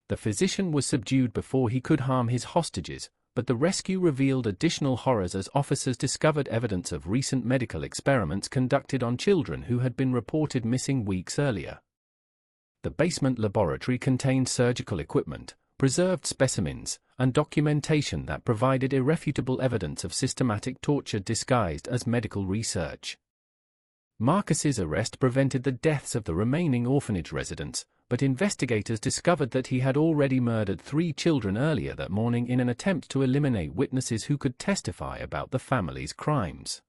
The physician was subdued before he could harm his hostages, but the rescue revealed additional horrors as officers discovered evidence of recent medical experiments conducted on children who had been reported missing weeks earlier. The basement laboratory contained surgical equipment, preserved specimens, and documentation that provided irrefutable evidence of systematic torture disguised as medical research. Marcus's arrest prevented the deaths of the remaining orphanage residents, but investigators discovered that he had already murdered 3 children earlier that morning in an attempt to eliminate witnesses who could testify about the family's crimes.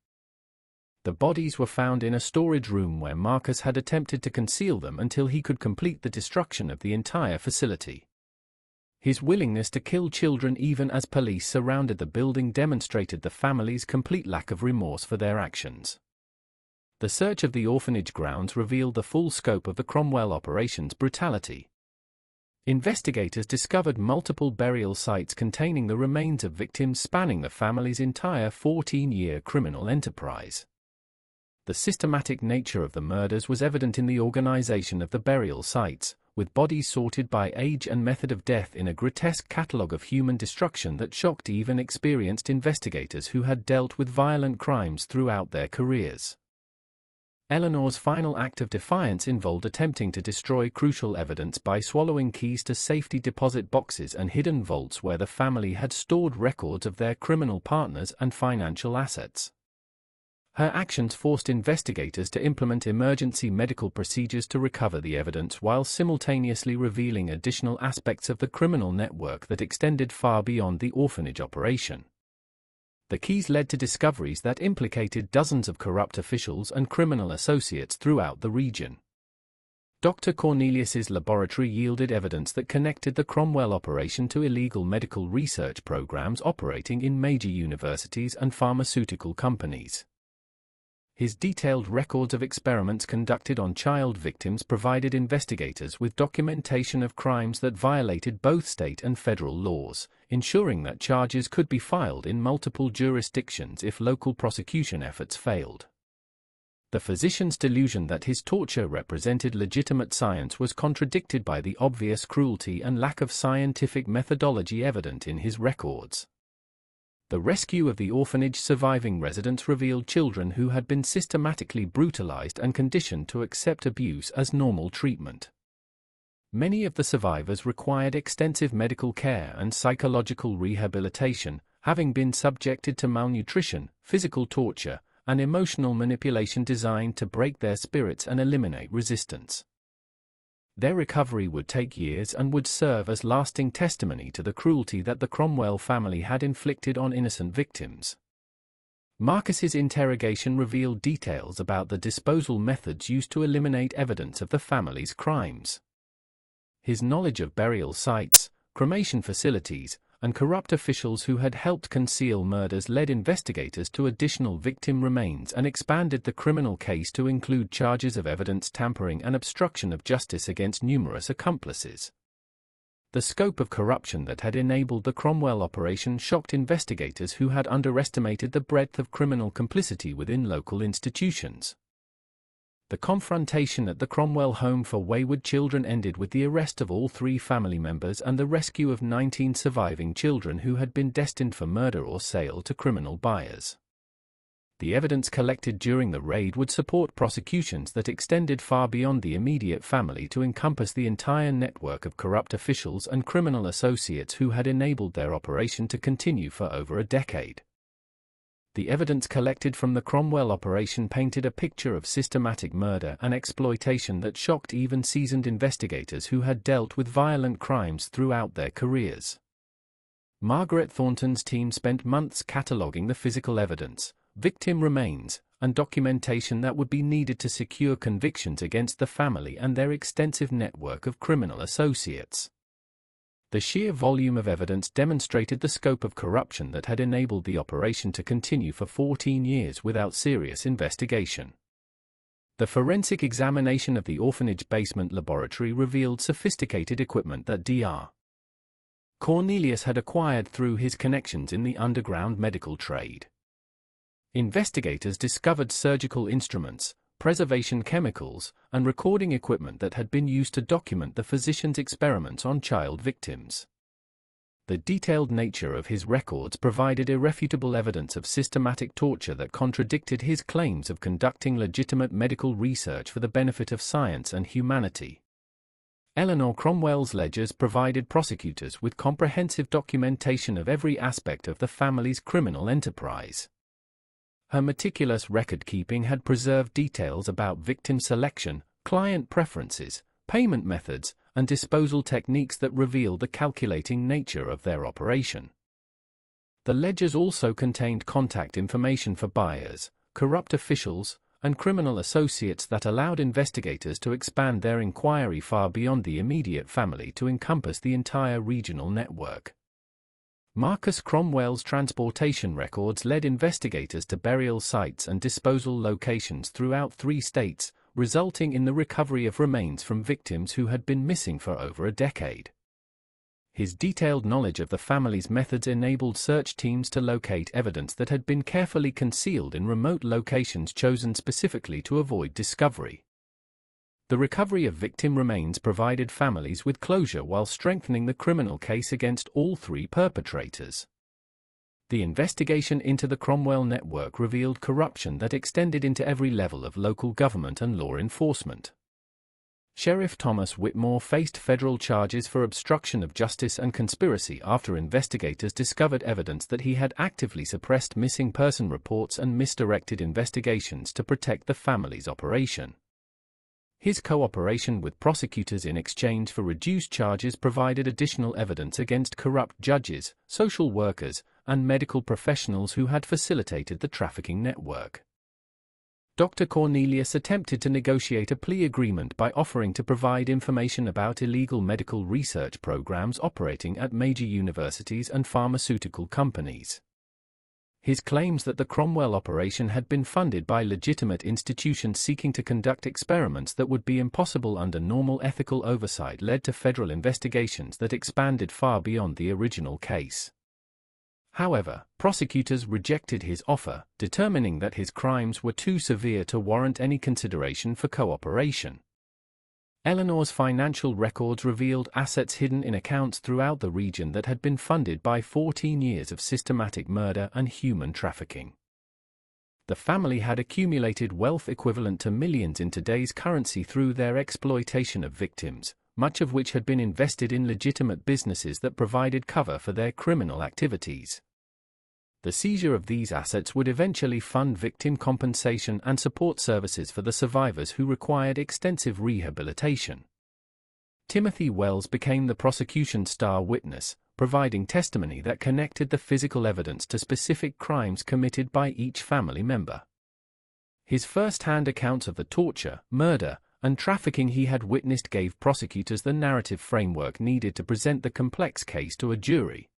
The bodies were found in a storage room where Marcus had attempted to conceal them until he could complete the destruction of the entire facility. His willingness to kill children even as police surrounded the building demonstrated the family's complete lack of remorse for their actions. The search of the orphanage grounds revealed the full scope of the Cromwell operation's brutality. Investigators discovered multiple burial sites containing the remains of victims spanning the family's entire 14-year criminal enterprise. The systematic nature of the murders was evident in the organization of the burial sites, with bodies sorted by age and method of death in a grotesque catalogue of human destruction that shocked even experienced investigators who had dealt with violent crimes throughout their careers. Eleanor's final act of defiance involved attempting to destroy crucial evidence by swallowing keys to safety deposit boxes and hidden vaults where the family had stored records of their criminal partners and financial assets. Her actions forced investigators to implement emergency medical procedures to recover the evidence while simultaneously revealing additional aspects of the criminal network that extended far beyond the orphanage operation. The keys led to discoveries that implicated dozens of corrupt officials and criminal associates throughout the region. Dr. Cornelius's laboratory yielded evidence that connected the Cromwell operation to illegal medical research programs operating in major universities and pharmaceutical companies. His detailed records of experiments conducted on child victims provided investigators with documentation of crimes that violated both state and federal laws, ensuring that charges could be filed in multiple jurisdictions if local prosecution efforts failed. The physician's delusion that his torture represented legitimate science was contradicted by the obvious cruelty and lack of scientific methodology evident in his records. The rescue of the orphanage surviving residents revealed children who had been systematically brutalized and conditioned to accept abuse as normal treatment. Many of the survivors required extensive medical care and psychological rehabilitation, having been subjected to malnutrition, physical torture, and emotional manipulation designed to break their spirits and eliminate resistance. Their recovery would take years and would serve as lasting testimony to the cruelty that the Cromwell family had inflicted on innocent victims. Marcus's interrogation revealed details about the disposal methods used to eliminate evidence of the family's crimes. His knowledge of burial sites, cremation facilities, and corrupt officials who had helped conceal murders led investigators to additional victim remains and expanded the criminal case to include charges of evidence tampering and obstruction of justice against numerous accomplices. The scope of corruption that had enabled the Cromwell operation shocked investigators who had underestimated the breadth of criminal complicity within local institutions. The confrontation at the Cromwell home for wayward children ended with the arrest of all 3 family members and the rescue of 19 surviving children who had been destined for murder or sale to criminal buyers. The evidence collected during the raid would support prosecutions that extended far beyond the immediate family to encompass the entire network of corrupt officials and criminal associates who had enabled their operation to continue for over a decade. The evidence collected from the Cromwell operation painted a picture of systematic murder and exploitation that shocked even seasoned investigators who had dealt with violent crimes throughout their careers. Margaret Thornton's team spent months cataloguing the physical evidence, victim remains, and documentation that would be needed to secure convictions against the family and their extensive network of criminal associates. The sheer volume of evidence demonstrated the scope of corruption that had enabled the operation to continue for 14 years without serious investigation. The forensic examination of the orphanage basement laboratory revealed sophisticated equipment that Dr. Cornelius had acquired through his connections in the underground medical trade. Investigators discovered surgical instruments, preservation chemicals, and recording equipment that had been used to document the physician's experiments on child victims. The detailed nature of his records provided irrefutable evidence of systematic torture that contradicted his claims of conducting legitimate medical research for the benefit of science and humanity. Eleanor Cromwell's ledgers provided prosecutors with comprehensive documentation of every aspect of the family's criminal enterprise. Her meticulous record-keeping had preserved details about victim selection, client preferences, payment methods, and disposal techniques that reveal the calculating nature of their operation. The ledgers also contained contact information for buyers, corrupt officials, and criminal associates that allowed investigators to expand their inquiry far beyond the immediate family to encompass the entire regional network. Marcus Cromwell's transportation records led investigators to burial sites and disposal locations throughout 3 states, resulting in the recovery of remains from victims who had been missing for over a decade. His detailed knowledge of the family's methods enabled search teams to locate evidence that had been carefully concealed in remote locations chosen specifically to avoid discovery. The recovery of victim remains provided families with closure while strengthening the criminal case against all 3 perpetrators. The investigation into the Cromwell network revealed corruption that extended into every level of local government and law enforcement. Sheriff Thomas Whitmore faced federal charges for obstruction of justice and conspiracy after investigators discovered evidence that he had actively suppressed missing person reports and misdirected investigations to protect the family's operation. His cooperation with prosecutors in exchange for reduced charges provided additional evidence against corrupt judges, social workers, and medical professionals who had facilitated the trafficking network. Dr. Cornelius attempted to negotiate a plea agreement by offering to provide information about illegal medical research programs operating at major universities and pharmaceutical companies. His claims that the Cromwell operation had been funded by legitimate institutions seeking to conduct experiments that would be impossible under normal ethical oversight led to federal investigations that expanded far beyond the original case. However, prosecutors rejected his offer, determining that his crimes were too severe to warrant any consideration for cooperation. Eleanor's financial records revealed assets hidden in accounts throughout the region that had been funded by 14 years of systematic murder and human trafficking. The family had accumulated wealth equivalent to millions in today's currency through their exploitation of victims, much of which had been invested in legitimate businesses that provided cover for their criminal activities. The seizure of these assets would eventually fund victim compensation and support services for the survivors who required extensive rehabilitation. Timothy Wells became the prosecution's star witness, providing testimony that connected the physical evidence to specific crimes committed by each family member. His first-hand accounts of the torture, murder, and trafficking he had witnessed gave prosecutors the narrative framework needed to present the complex case to a jury.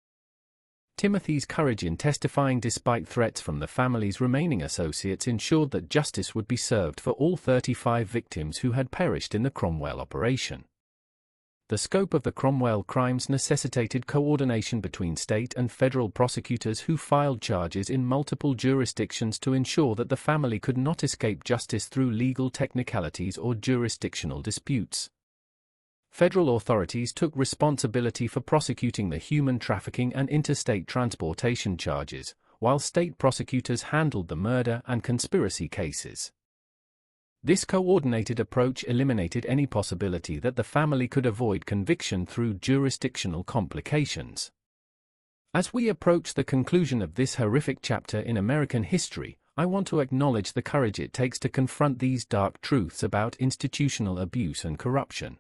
Timothy's courage in testifying despite threats from the family's remaining associates ensured that justice would be served for all 35 victims who had perished in the Cromwell operation. The scope of the Cromwell crimes necessitated coordination between state and federal prosecutors who filed charges in multiple jurisdictions to ensure that the family could not escape justice through legal technicalities or jurisdictional disputes. Federal authorities took responsibility for prosecuting the human trafficking and interstate transportation charges, while state prosecutors handled the murder and conspiracy cases. This coordinated approach eliminated any possibility that the family could avoid conviction through jurisdictional complications. As we approach the conclusion of this horrific chapter in American history, I want to acknowledge the courage it takes to confront these dark truths about institutional abuse and corruption.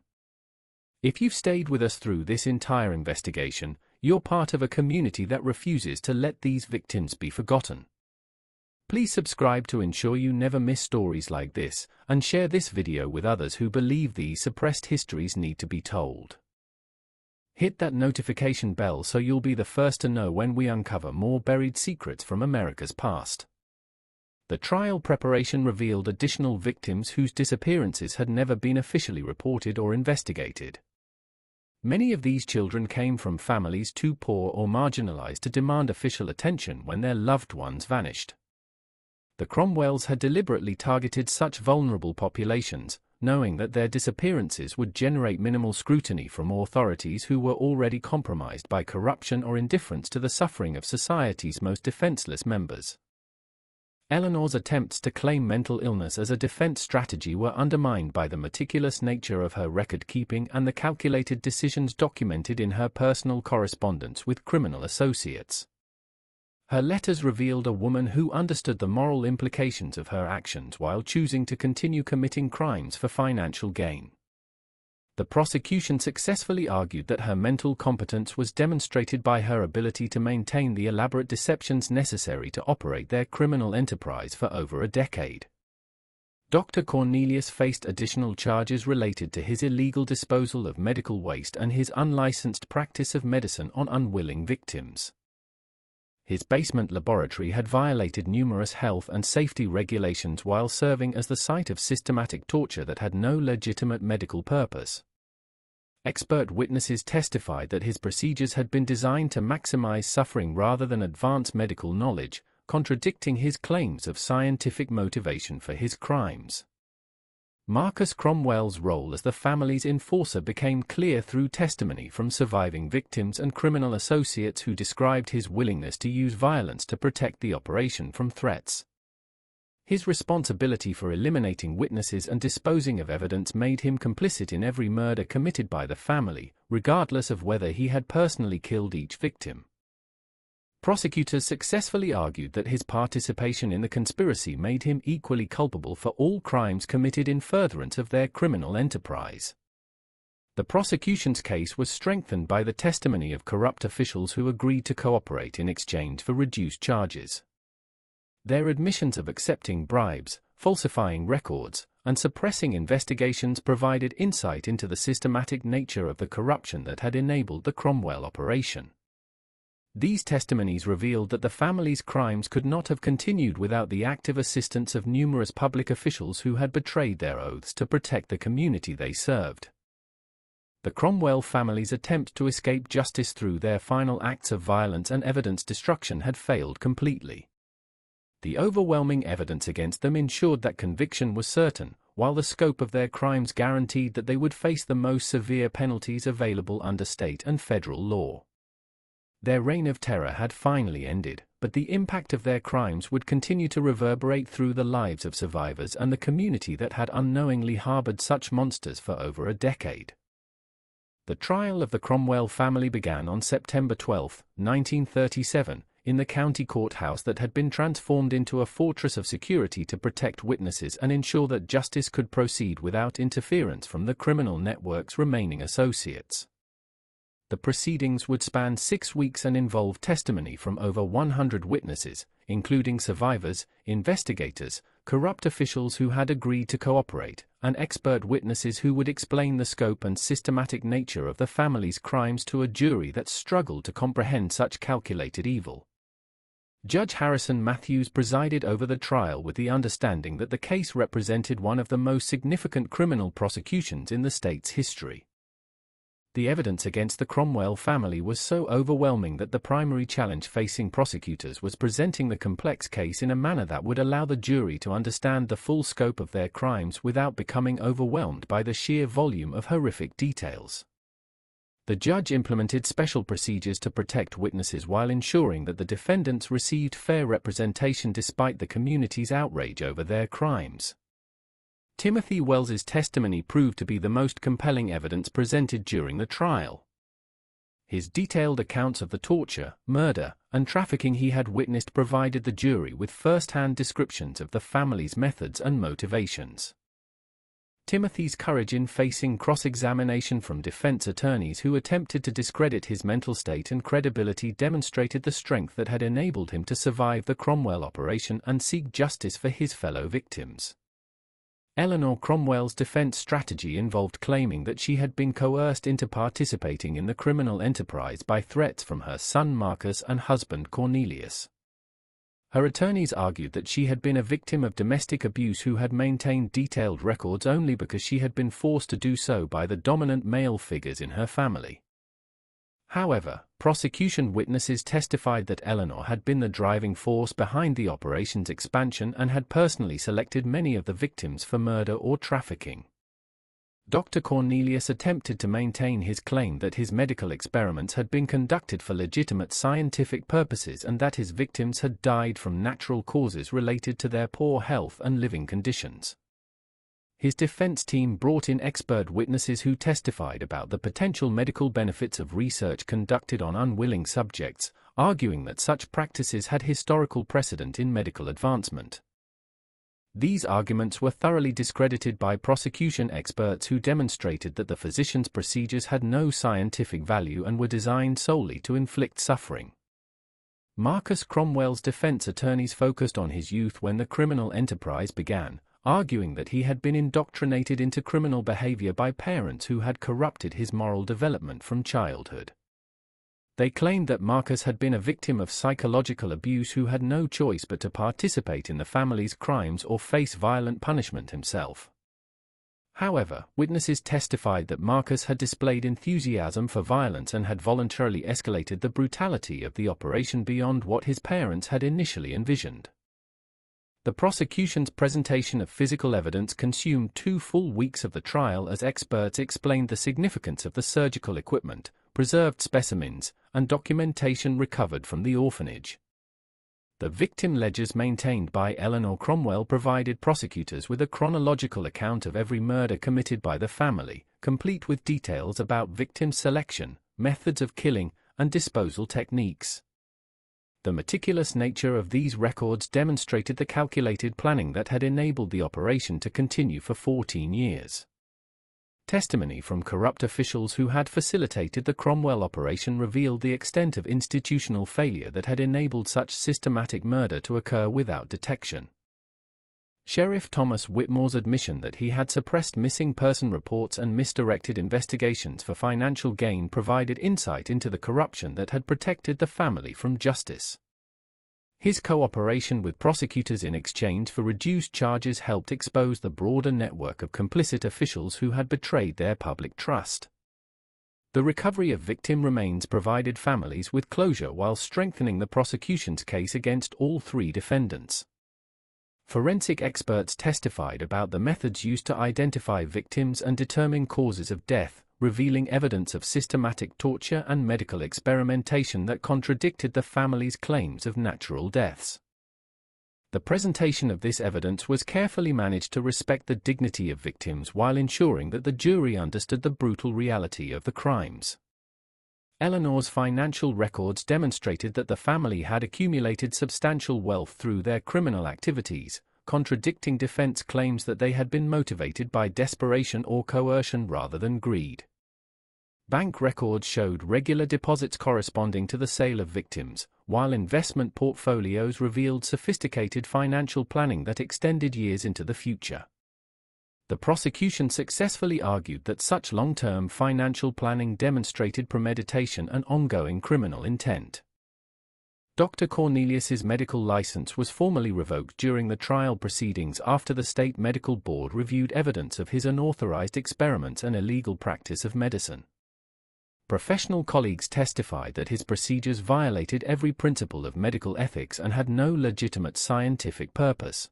If you've stayed with us through this entire investigation, you're part of a community that refuses to let these victims be forgotten. Please subscribe to ensure you never miss stories like this, and share this video with others who believe these suppressed histories need to be told. Hit that notification bell so you'll be the first to know when we uncover more buried secrets from America's past. The trial preparation revealed additional victims whose disappearances had never been officially reported or investigated. Many of these children came from families too poor or marginalized to demand official attention when their loved ones vanished. The Cromwells had deliberately targeted such vulnerable populations, knowing that their disappearances would generate minimal scrutiny from authorities who were already compromised by corruption or indifference to the suffering of society's most defenseless members. Eleanor's attempts to claim mental illness as a defense strategy were undermined by the meticulous nature of her record-keeping and the calculated decisions documented in her personal correspondence with criminal associates. Her letters revealed a woman who understood the moral implications of her actions while choosing to continue committing crimes for financial gain. The prosecution successfully argued that her mental competence was demonstrated by her ability to maintain the elaborate deceptions necessary to operate their criminal enterprise for over a decade. Dr. Cornelius faced additional charges related to his illegal disposal of medical waste and his unlicensed practice of medicine on unwilling victims. His basement laboratory had violated numerous health and safety regulations while serving as the site of systematic torture that had no legitimate medical purpose. Expert witnesses testified that his procedures had been designed to maximize suffering rather than advance medical knowledge, contradicting his claims of scientific motivation for his crimes. Marcus Cromwell's role as the family's enforcer became clear through testimony from surviving victims and criminal associates who described his willingness to use violence to protect the operation from threats. His responsibility for eliminating witnesses and disposing of evidence made him complicit in every murder committed by the family, regardless of whether he had personally killed each victim. Prosecutors successfully argued that his participation in the conspiracy made him equally culpable for all crimes committed in furtherance of their criminal enterprise. The prosecution's case was strengthened by the testimony of corrupt officials who agreed to cooperate in exchange for reduced charges. Their admissions of accepting bribes, falsifying records, and suppressing investigations provided insight into the systematic nature of the corruption that had enabled the Cromwell operation. These testimonies revealed that the family's crimes could not have continued without the active assistance of numerous public officials who had betrayed their oaths to protect the community they served. The Cromwell family's attempt to escape justice through their final acts of violence and evidence destruction had failed completely. The overwhelming evidence against them ensured that conviction was certain, while the scope of their crimes guaranteed that they would face the most severe penalties available under state and federal law. Their reign of terror had finally ended, but the impact of their crimes would continue to reverberate through the lives of survivors and the community that had unknowingly harbored such monsters for over a decade. The trial of the Cromwell family began on September 12, 1937, in the county courthouse that had been transformed into a fortress of security to protect witnesses and ensure that justice could proceed without interference from the criminal network's remaining associates. The proceedings would span 6 weeks and involve testimony from over 100 witnesses, including survivors, investigators, corrupt officials who had agreed to cooperate, and expert witnesses who would explain the scope and systematic nature of the family's crimes to a jury that struggled to comprehend such calculated evil. Judge Harrison Matthews presided over the trial with the understanding that the case represented one of the most significant criminal prosecutions in the state's history. The evidence against the Cromwell family was so overwhelming that the primary challenge facing prosecutors was presenting the complex case in a manner that would allow the jury to understand the full scope of their crimes without becoming overwhelmed by the sheer volume of horrific details. The judge implemented special procedures to protect witnesses while ensuring that the defendants received fair representation despite the community's outrage over their crimes. Timothy Wells's testimony proved to be the most compelling evidence presented during the trial. His detailed accounts of the torture, murder, and trafficking he had witnessed provided the jury with first-hand descriptions of the family's methods and motivations. Timothy's courage in facing cross-examination from defense attorneys who attempted to discredit his mental state and credibility demonstrated the strength that had enabled him to survive the Cromwell operation and seek justice for his fellow victims. Eleanor Cromwell's defense strategy involved claiming that she had been coerced into participating in the criminal enterprise by threats from her son Marcus and husband Cornelius. Her attorneys argued that she had been a victim of domestic abuse who had maintained detailed records only because she had been forced to do so by the dominant male figures in her family. However, prosecution witnesses testified that Eleanor had been the driving force behind the operation's expansion and had personally selected many of the victims for murder or trafficking. Dr. Cornelius attempted to maintain his claim that his medical experiments had been conducted for legitimate scientific purposes and that his victims had died from natural causes related to their poor health and living conditions. His defense team brought in expert witnesses who testified about the potential medical benefits of research conducted on unwilling subjects, arguing that such practices had historical precedent in medical advancement. These arguments were thoroughly discredited by prosecution experts who demonstrated that the physician's procedures had no scientific value and were designed solely to inflict suffering. Marcus Cromwell's defense attorneys focused on his youth when the criminal enterprise began, arguing that he had been indoctrinated into criminal behavior by parents who had corrupted his moral development from childhood. They claimed that Marcus had been a victim of psychological abuse who had no choice but to participate in the family's crimes or face violent punishment himself. However, witnesses testified that Marcus had displayed enthusiasm for violence and had voluntarily escalated the brutality of the operation beyond what his parents had initially envisioned. The prosecution's presentation of physical evidence consumed 2 full weeks of the trial as experts explained the significance of the surgical equipment, preserved specimens, and documentation recovered from the orphanage. The victim ledgers maintained by Eleanor Cromwell provided prosecutors with a chronological account of every murder committed by the family, complete with details about victim selection, methods of killing, and disposal techniques. The meticulous nature of these records demonstrated the calculated planning that had enabled the operation to continue for 14 years. Testimony from corrupt officials who had facilitated the Cromwell operation revealed the extent of institutional failure that had enabled such systematic murder to occur without detection. Sheriff Thomas Whitmore's admission that he had suppressed missing person reports and misdirected investigations for financial gain provided insight into the corruption that had protected the family from justice. His cooperation with prosecutors in exchange for reduced charges helped expose the broader network of complicit officials who had betrayed their public trust. The recovery of victim remains provided families with closure while strengthening the prosecution's case against all 3 defendants. Forensic experts testified about the methods used to identify victims and determine causes of death, revealing evidence of systematic torture and medical experimentation that contradicted the family's claims of natural deaths. The presentation of this evidence was carefully managed to respect the dignity of victims while ensuring that the jury understood the brutal reality of the crimes. Eleanor's financial records demonstrated that the family had accumulated substantial wealth through their criminal activities, contradicting defense claims that they had been motivated by desperation or coercion rather than greed. Bank records showed regular deposits corresponding to the sale of victims, while investment portfolios revealed sophisticated financial planning that extended years into the future. The prosecution successfully argued that such long-term financial planning demonstrated premeditation and ongoing criminal intent. Dr. Cornelius's medical license was formally revoked during the trial proceedings after the state medical board reviewed evidence of his unauthorized experiments and illegal practice of medicine. Professional colleagues testified that his procedures violated every principle of medical ethics and had no legitimate scientific purpose.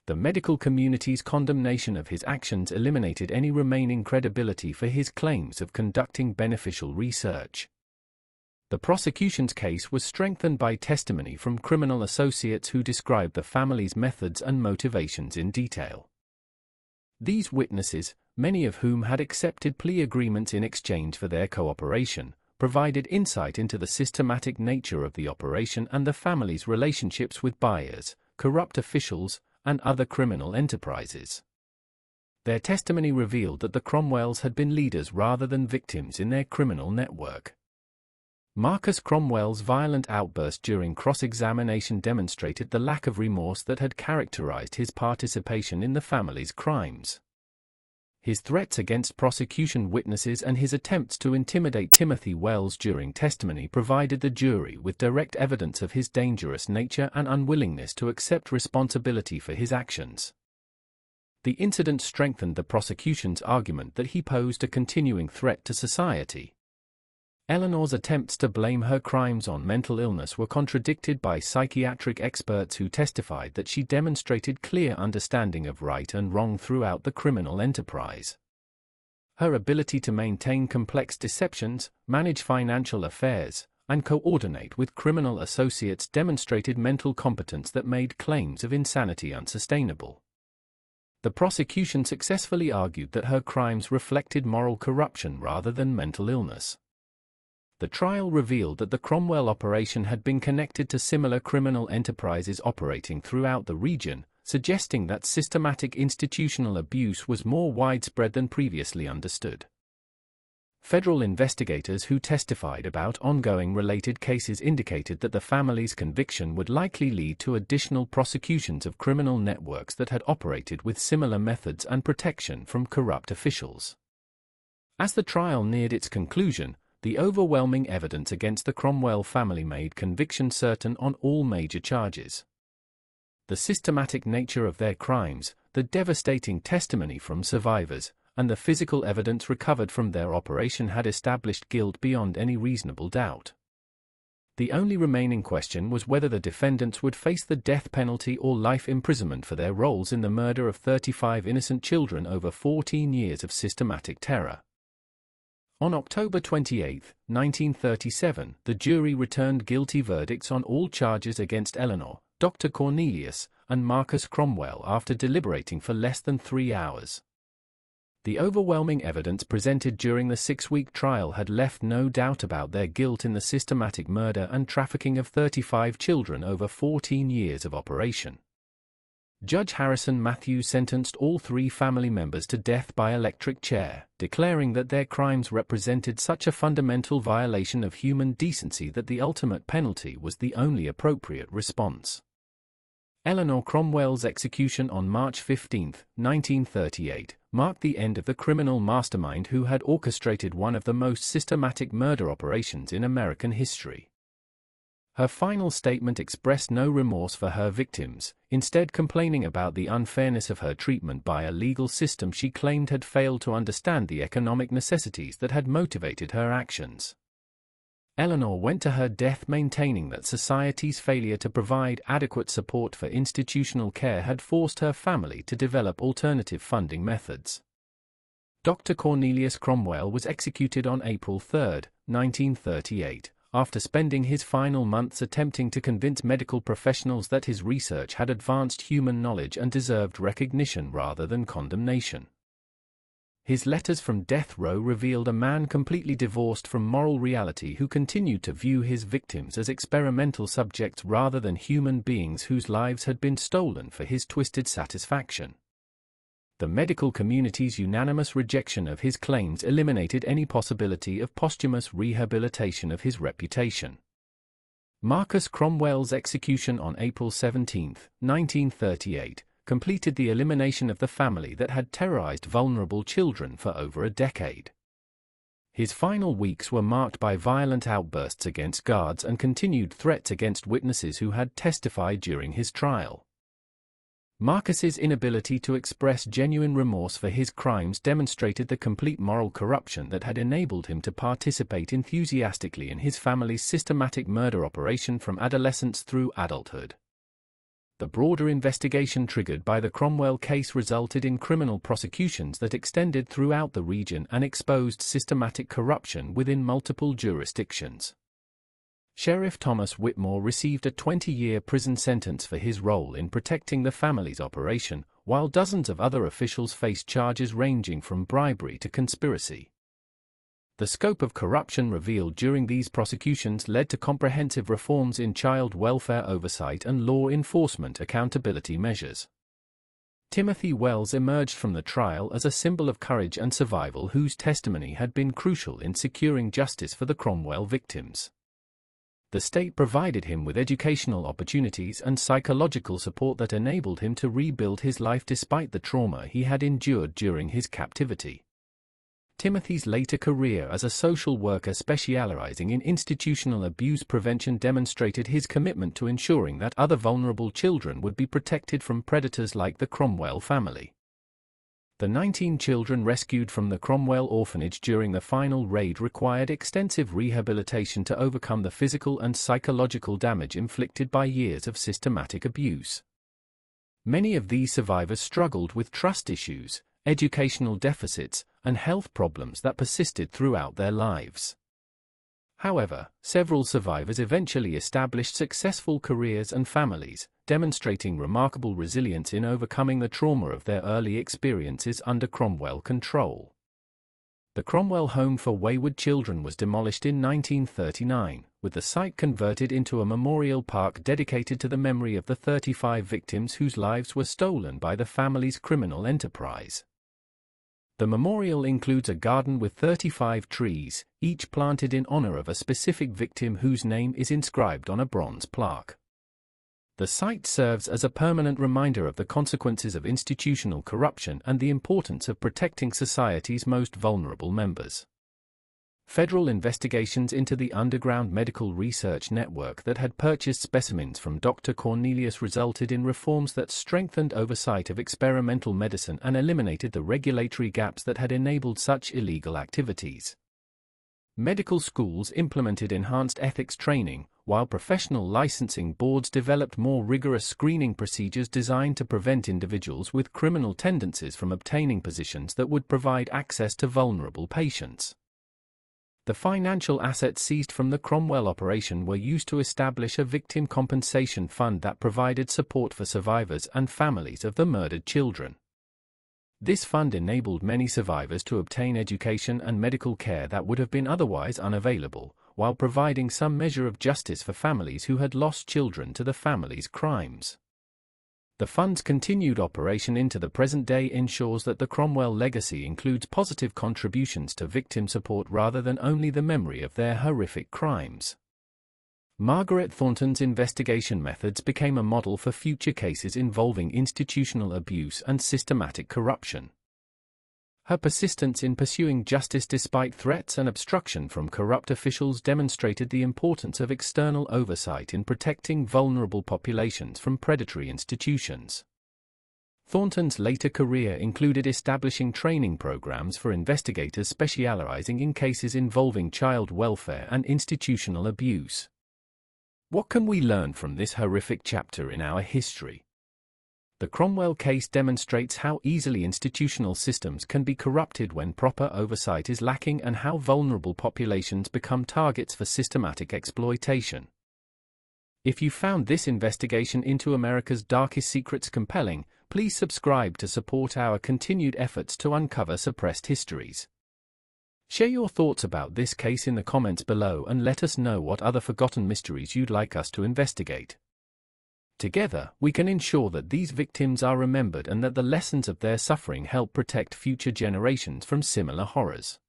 The medical community's condemnation of his actions eliminated any remaining credibility for his claims of conducting beneficial research. The prosecution's case was strengthened by testimony from criminal associates who described the family's methods and motivations in detail. These witnesses, many of whom had accepted plea agreements in exchange for their cooperation, provided insight into the systematic nature of the operation and the family's relationships with buyers, corrupt officials, and other criminal enterprises. Their testimony revealed that the Cromwells had been leaders rather than victims in their criminal network. Marcus Cromwell's violent outburst during cross-examination demonstrated the lack of remorse that had characterized his participation in the family's crimes. His threats against prosecution witnesses and his attempts to intimidate Timothy Wells during testimony provided the jury with direct evidence of his dangerous nature and unwillingness to accept responsibility for his actions. The incident strengthened the prosecution's argument that he posed a continuing threat to society. Eleanor's attempts to blame her crimes on mental illness were contradicted by psychiatric experts who testified that she demonstrated clear understanding of right and wrong throughout the criminal enterprise. Her ability to maintain complex deceptions, manage financial affairs, and coordinate with criminal associates demonstrated mental competence that made claims of insanity unsustainable. The prosecution successfully argued that her crimes reflected moral corruption rather than mental illness. The trial revealed that the Cromwell operation had been connected to similar criminal enterprises operating throughout the region, suggesting that systematic institutional abuse was more widespread than previously understood. Federal investigators who testified about ongoing related cases indicated that the family's conviction would likely lead to additional prosecutions of criminal networks that had operated with similar methods and protection from corrupt officials. As the trial neared its conclusion, the overwhelming evidence against the Cromwell family made conviction certain on all major charges. The systematic nature of their crimes, the devastating testimony from survivors, and the physical evidence recovered from their operation had established guilt beyond any reasonable doubt. The only remaining question was whether the defendants would face the death penalty or life imprisonment for their roles in the murder of 35 innocent children over 14 years of systematic terror. On October 28, 1937, the jury returned guilty verdicts on all charges against Eleanor, Dr. Cornelius, and Marcus Cromwell after deliberating for less than 3 hours. The overwhelming evidence presented during the 6-week trial had left no doubt about their guilt in the systematic murder and trafficking of 35 children over 14 years of operation. Judge Harrison Matthews sentenced all 3 family members to death by electric chair, declaring that their crimes represented such a fundamental violation of human decency that the ultimate penalty was the only appropriate response. Eleanor Cromwell's execution on March 15, 1938, marked the end of the criminal mastermind who had orchestrated one of the most systematic murder operations in American history. Her final statement expressed no remorse for her victims, instead complaining about the unfairness of her treatment by a legal system she claimed had failed to understand the economic necessities that had motivated her actions. Eleanor went to her death maintaining that society's failure to provide adequate support for institutional care had forced her family to develop alternative funding methods. Dr. Cornelius Cromwell was executed on April 3, 1938. After spending his final months attempting to convince medical professionals that his research had advanced human knowledge and deserved recognition rather than condemnation. His letters from death row revealed a man completely divorced from moral reality who continued to view his victims as experimental subjects rather than human beings whose lives had been stolen for his twisted satisfaction. The medical community's unanimous rejection of his claims eliminated any possibility of posthumous rehabilitation of his reputation. Marcus Cromwell's execution on April 17, 1938, completed the elimination of the family that had terrorized vulnerable children for over a decade. His final weeks were marked by violent outbursts against guards and continued threats against witnesses who had testified during his trial. Marcus's inability to express genuine remorse for his crimes demonstrated the complete moral corruption that had enabled him to participate enthusiastically in his family's systematic murder operation from adolescence through adulthood. The broader investigation triggered by the Cromwell case resulted in criminal prosecutions that extended throughout the region and exposed systematic corruption within multiple jurisdictions. Sheriff Thomas Whitmore received a 20-year prison sentence for his role in protecting the family's operation, while dozens of other officials faced charges ranging from bribery to conspiracy. The scope of corruption revealed during these prosecutions led to comprehensive reforms in child welfare oversight and law enforcement accountability measures. Timothy Wells emerged from the trial as a symbol of courage and survival whose testimony had been crucial in securing justice for the Cromwell victims. The state provided him with educational opportunities and psychological support that enabled him to rebuild his life despite the trauma he had endured during his captivity. Timothy's later career as a social worker specializing in institutional abuse prevention demonstrated his commitment to ensuring that other vulnerable children would be protected from predators like the Cromwell family. The 19 children rescued from the Cromwell Orphanage during the final raid required extensive rehabilitation to overcome the physical and psychological damage inflicted by years of systematic abuse. Many of these survivors struggled with trust issues, educational deficits, and health problems that persisted throughout their lives. However, several survivors eventually established successful careers and families, demonstrating remarkable resilience in overcoming the trauma of their early experiences under Cromwell control. The Cromwell Home for Wayward Children was demolished in 1939, with the site converted into a memorial park dedicated to the memory of the 35 victims whose lives were stolen by the family's criminal enterprise. The memorial includes a garden with 35 trees, each planted in honor of a specific victim whose name is inscribed on a bronze plaque. The site serves as a permanent reminder of the consequences of institutional corruption and the importance of protecting society's most vulnerable members. Federal investigations into the underground medical research network that had purchased specimens from Dr. Cornelius resulted in reforms that strengthened oversight of experimental medicine and eliminated the regulatory gaps that had enabled such illegal activities. Medical schools implemented enhanced ethics training, while professional licensing boards developed more rigorous screening procedures designed to prevent individuals with criminal tendencies from obtaining positions that would provide access to vulnerable patients. The financial assets seized from the Cromwell operation were used to establish a victim compensation fund that provided support for survivors and families of the murdered children. This fund enabled many survivors to obtain education and medical care that would have been otherwise unavailable, while providing some measure of justice for families who had lost children to the family's crimes. The fund's continued operation into the present day ensures that the Cromwell legacy includes positive contributions to victim support rather than only the memory of their horrific crimes. Margaret Thornton's investigation methods became a model for future cases involving institutional abuse and systematic corruption. Her persistence in pursuing justice despite threats and obstruction from corrupt officials demonstrated the importance of external oversight in protecting vulnerable populations from predatory institutions. Thornton's later career included establishing training programs for investigators specializing in cases involving child welfare and institutional abuse. What can we learn from this horrific chapter in our history? The Cromwell case demonstrates how easily institutional systems can be corrupted when proper oversight is lacking and how vulnerable populations become targets for systematic exploitation. If you found this investigation into America's darkest secrets compelling, please subscribe to support our continued efforts to uncover suppressed histories. Share your thoughts about this case in the comments below and let us know what other forgotten mysteries you'd like us to investigate. Together, we can ensure that these victims are remembered and that the lessons of their suffering help protect future generations from similar horrors.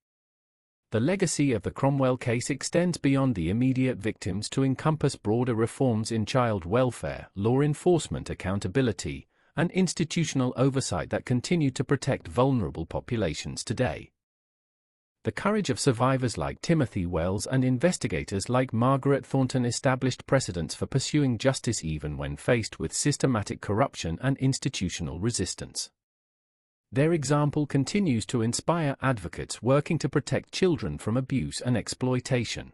The legacy of the Cromwell case extends beyond the immediate victims to encompass broader reforms in child welfare, law enforcement accountability, and institutional oversight that continue to protect vulnerable populations today. The courage of survivors like Timothy Wells and investigators like Margaret Thornton established precedents for pursuing justice even when faced with systematic corruption and institutional resistance. Their example continues to inspire advocates working to protect children from abuse and exploitation.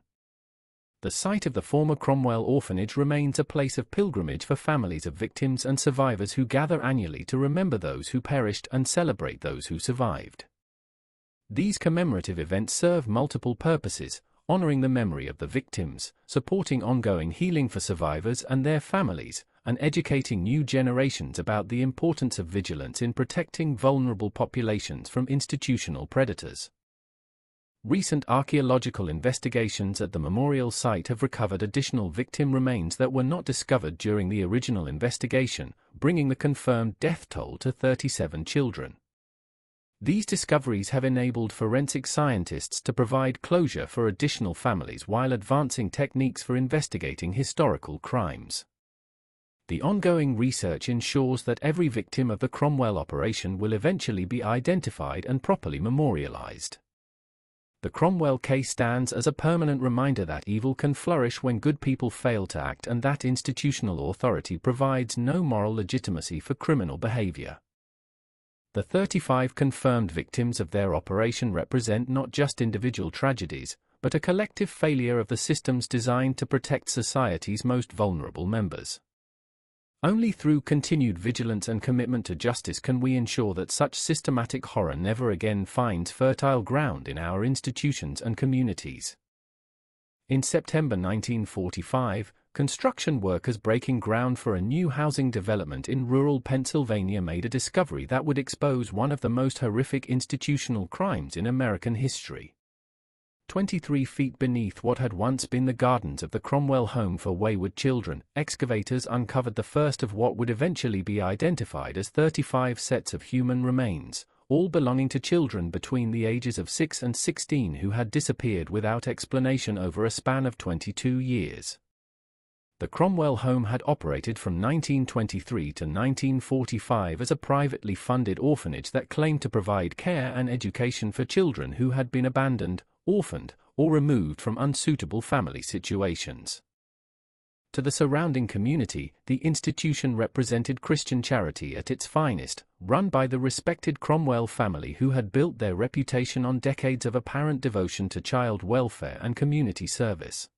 The site of the former Cromwell Orphanage remains a place of pilgrimage for families of victims and survivors who gather annually to remember those who perished and celebrate those who survived. These commemorative events serve multiple purposes, honoring the memory of the victims, supporting ongoing healing for survivors and their families, and educating new generations about the importance of vigilance in protecting vulnerable populations from institutional predators. Recent archaeological investigations at the memorial site have recovered additional victim remains that were not discovered during the original investigation, bringing the confirmed death toll to 37 children. These discoveries have enabled forensic scientists to provide closure for additional families while advancing techniques for investigating historical crimes. The ongoing research ensures that every victim of the Cromwell operation will eventually be identified and properly memorialized. The Cromwell case stands as a permanent reminder that evil can flourish when good people fail to act and that institutional authority provides no moral legitimacy for criminal behavior. The 35 confirmed victims of their operation represent not just individual tragedies, but a collective failure of the systems designed to protect society's most vulnerable members. Only through continued vigilance and commitment to justice can we ensure that such systematic horror never again finds fertile ground in our institutions and communities. In September 1945, construction workers breaking ground for a new housing development in rural Pennsylvania made a discovery that would expose one of the most horrific institutional crimes in American history. 23 feet beneath what had once been the gardens of the Cromwell Home for Wayward Children, excavators uncovered the first of what would eventually be identified as 35 sets of human remains, all belonging to children between the ages of 6 and 16 who had disappeared without explanation over a span of 22 years. The Cromwell Home had operated from 1923 to 1945 as a privately funded orphanage that claimed to provide care and education for children who had been abandoned, orphaned, or removed from unsuitable family situations. To the surrounding community, the institution represented Christian charity at its finest, run by the respected Cromwell family who had built their reputation on decades of apparent devotion to child welfare and community service.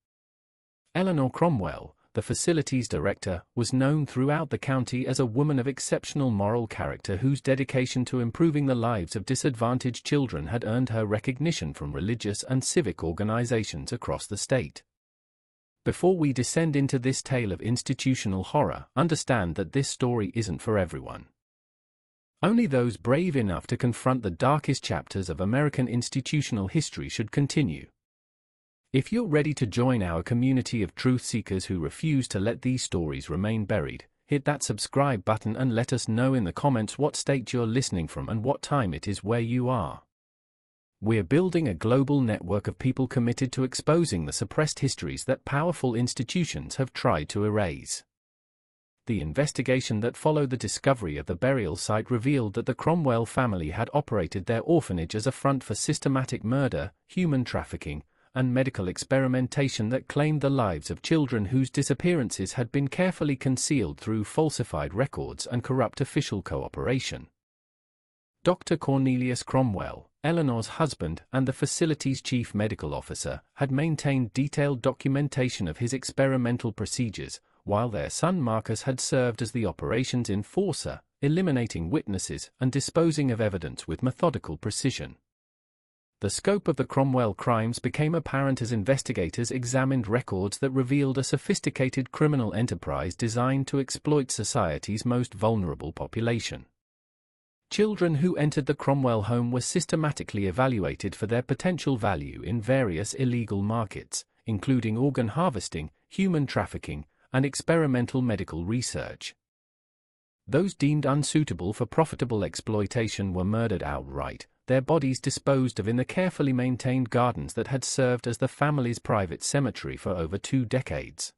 Eleanor Cromwell, the facility's director, was known throughout the county as a woman of exceptional moral character whose dedication to improving the lives of disadvantaged children had earned her recognition from religious and civic organizations across the state. Before we descend into this tale of institutional horror, understand that this story isn't for everyone. Only those brave enough to confront the darkest chapters of American institutional history should continue. If you're ready to join our community of truth seekers who refuse to let these stories remain buried, hit that subscribe button and let us know in the comments what state you're listening from and what time it is where you are. We're building a global network of people committed to exposing the suppressed histories that powerful institutions have tried to erase. The investigation that followed the discovery of the burial site revealed that the Cromwell family had operated their orphanage as a front for systematic murder, human trafficking, and medical experimentation that claimed the lives of children whose disappearances had been carefully concealed through falsified records and corrupt official cooperation. Dr. Cornelius Cromwell, Eleanor's husband and the facility's chief medical officer, had maintained detailed documentation of his experimental procedures, while their son Marcus had served as the operations enforcer, eliminating witnesses and disposing of evidence with methodical precision. The scope of the Cromwell crimes became apparent as investigators examined records that revealed a sophisticated criminal enterprise designed to exploit society's most vulnerable population. Children who entered the Cromwell home were systematically evaluated for their potential value in various illegal markets, including organ harvesting, human trafficking, and experimental medical research. Those deemed unsuitable for profitable exploitation were murdered outright, their bodies disposed of in the carefully maintained gardens that had served as the family's private cemetery for over 2 decades.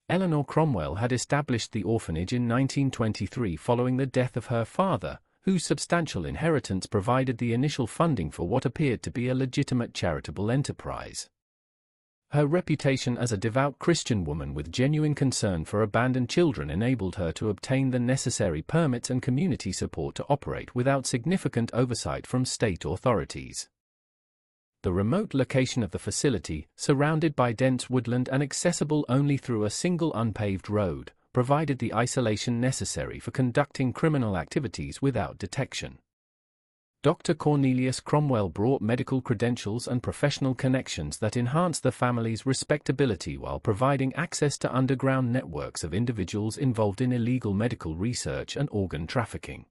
Eleanor Cromwell had established the orphanage in 1923 following the death of her father, whose substantial inheritance provided the initial funding for what appeared to be a legitimate charitable enterprise. Her reputation as a devout Christian woman with genuine concern for abandoned children enabled her to obtain the necessary permits and community support to operate without significant oversight from state authorities. The remote location of the facility, surrounded by dense woodland and accessible only through a single unpaved road, provided the isolation necessary for conducting criminal activities without detection. Dr. Cornelius Cromwell brought medical credentials and professional connections that enhanced the family's respectability while providing access to underground networks of individuals involved in illegal medical research and organ trafficking.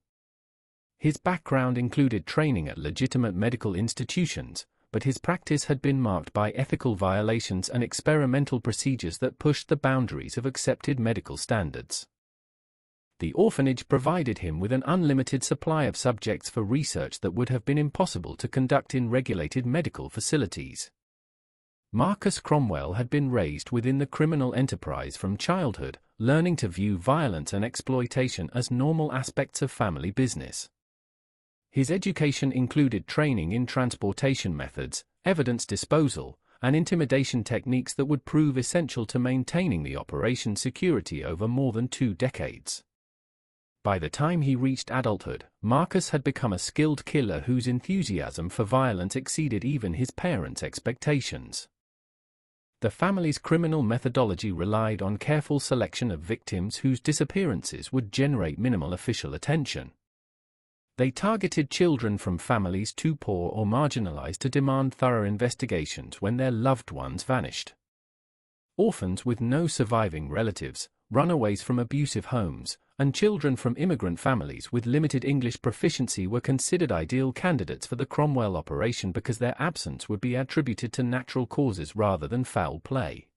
His background included training at legitimate medical institutions, but his practice had been marked by ethical violations and experimental procedures that pushed the boundaries of accepted medical standards. The orphanage provided him with an unlimited supply of subjects for research that would have been impossible to conduct in regulated medical facilities. Marcus Cromwell had been raised within the criminal enterprise from childhood, learning to view violence and exploitation as normal aspects of family business. His education included training in transportation methods, evidence disposal, and intimidation techniques that would prove essential to maintaining the operation's security over more than 2 decades. By the time he reached adulthood, Marcus had become a skilled killer whose enthusiasm for violence exceeded even his parents' expectations. The family's criminal methodology relied on careful selection of victims whose disappearances would generate minimal official attention. They targeted children from families too poor or marginalized to demand thorough investigations when their loved ones vanished. Orphans with no surviving relatives, runaways from abusive homes, and children from immigrant families with limited English proficiency were considered ideal candidates for the Cromwell operation because their absence would be attributed to natural causes rather than foul play.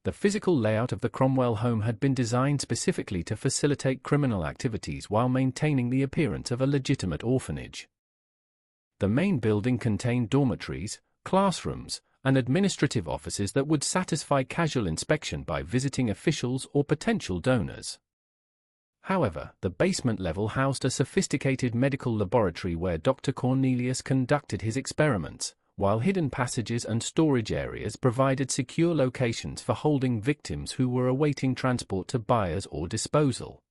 The physical layout of the Cromwell home had been designed specifically to facilitate criminal activities while maintaining the appearance of a legitimate orphanage. The main building contained dormitories, classrooms, and administrative offices that would satisfy casual inspection by visiting officials or potential donors. However, the basement level housed a sophisticated medical laboratory where Dr. Cornelius conducted his experiments, while hidden passages and storage areas provided secure locations for holding victims who were awaiting transport to buyers or disposal.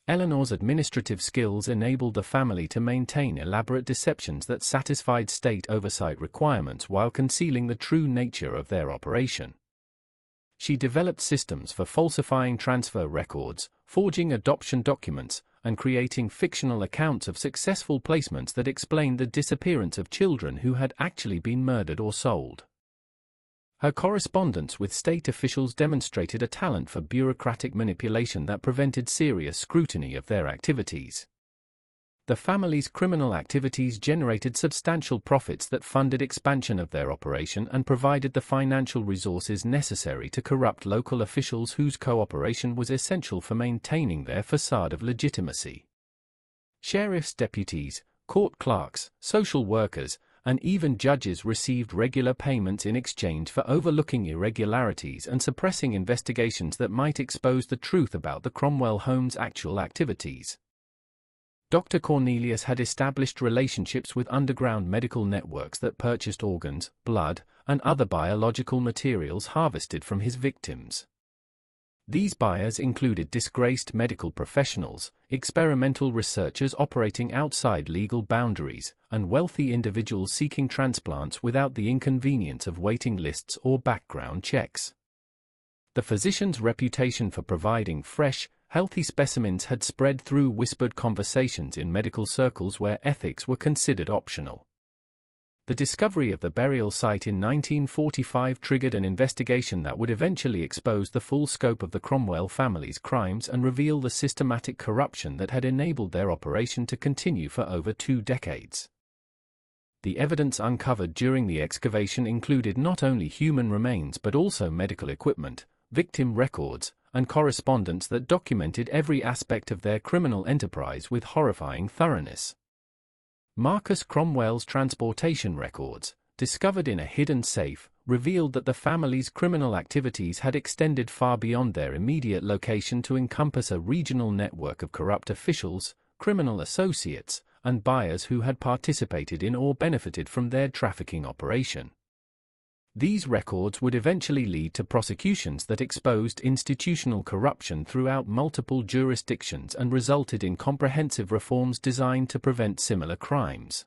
Eleanor's administrative skills enabled the family to maintain elaborate deceptions that satisfied state oversight requirements while concealing the true nature of their operation. She developed systems for falsifying transfer records, forging adoption documents, and creating fictional accounts of successful placements that explained the disappearance of children who had actually been murdered or sold. Her correspondence with state officials demonstrated a talent for bureaucratic manipulation that prevented serious scrutiny of their activities. The family's criminal activities generated substantial profits that funded expansion of their operation and provided the financial resources necessary to corrupt local officials whose cooperation was essential for maintaining their facade of legitimacy. Sheriff's deputies, court clerks, social workers, and even judges received regular payments in exchange for overlooking irregularities and suppressing investigations that might expose the truth about the Cromwell home's actual activities. Dr. Cornelius had established relationships with underground medical networks that purchased organs, blood, and other biological materials harvested from his victims. These buyers included disgraced medical professionals, experimental researchers operating outside legal boundaries, and wealthy individuals seeking transplants without the inconvenience of waiting lists or background checks. The physician's reputation for providing fresh, healthy specimens had spread through whispered conversations in medical circles where ethics were considered optional. The discovery of the burial site in 1945 triggered an investigation that would eventually expose the full scope of the Cromwell family's crimes and reveal the systematic corruption that had enabled their operation to continue for over 2 decades. The evidence uncovered during the excavation included not only human remains but also medical equipment, victim records, and correspondence that documented every aspect of their criminal enterprise with horrifying thoroughness. Marcus Cromwell's transportation records, discovered in a hidden safe, revealed that the family's criminal activities had extended far beyond their immediate location to encompass a regional network of corrupt officials, criminal associates, and buyers who had participated in or benefited from their trafficking operation. These records would eventually lead to prosecutions that exposed institutional corruption throughout multiple jurisdictions and resulted in comprehensive reforms designed to prevent similar crimes.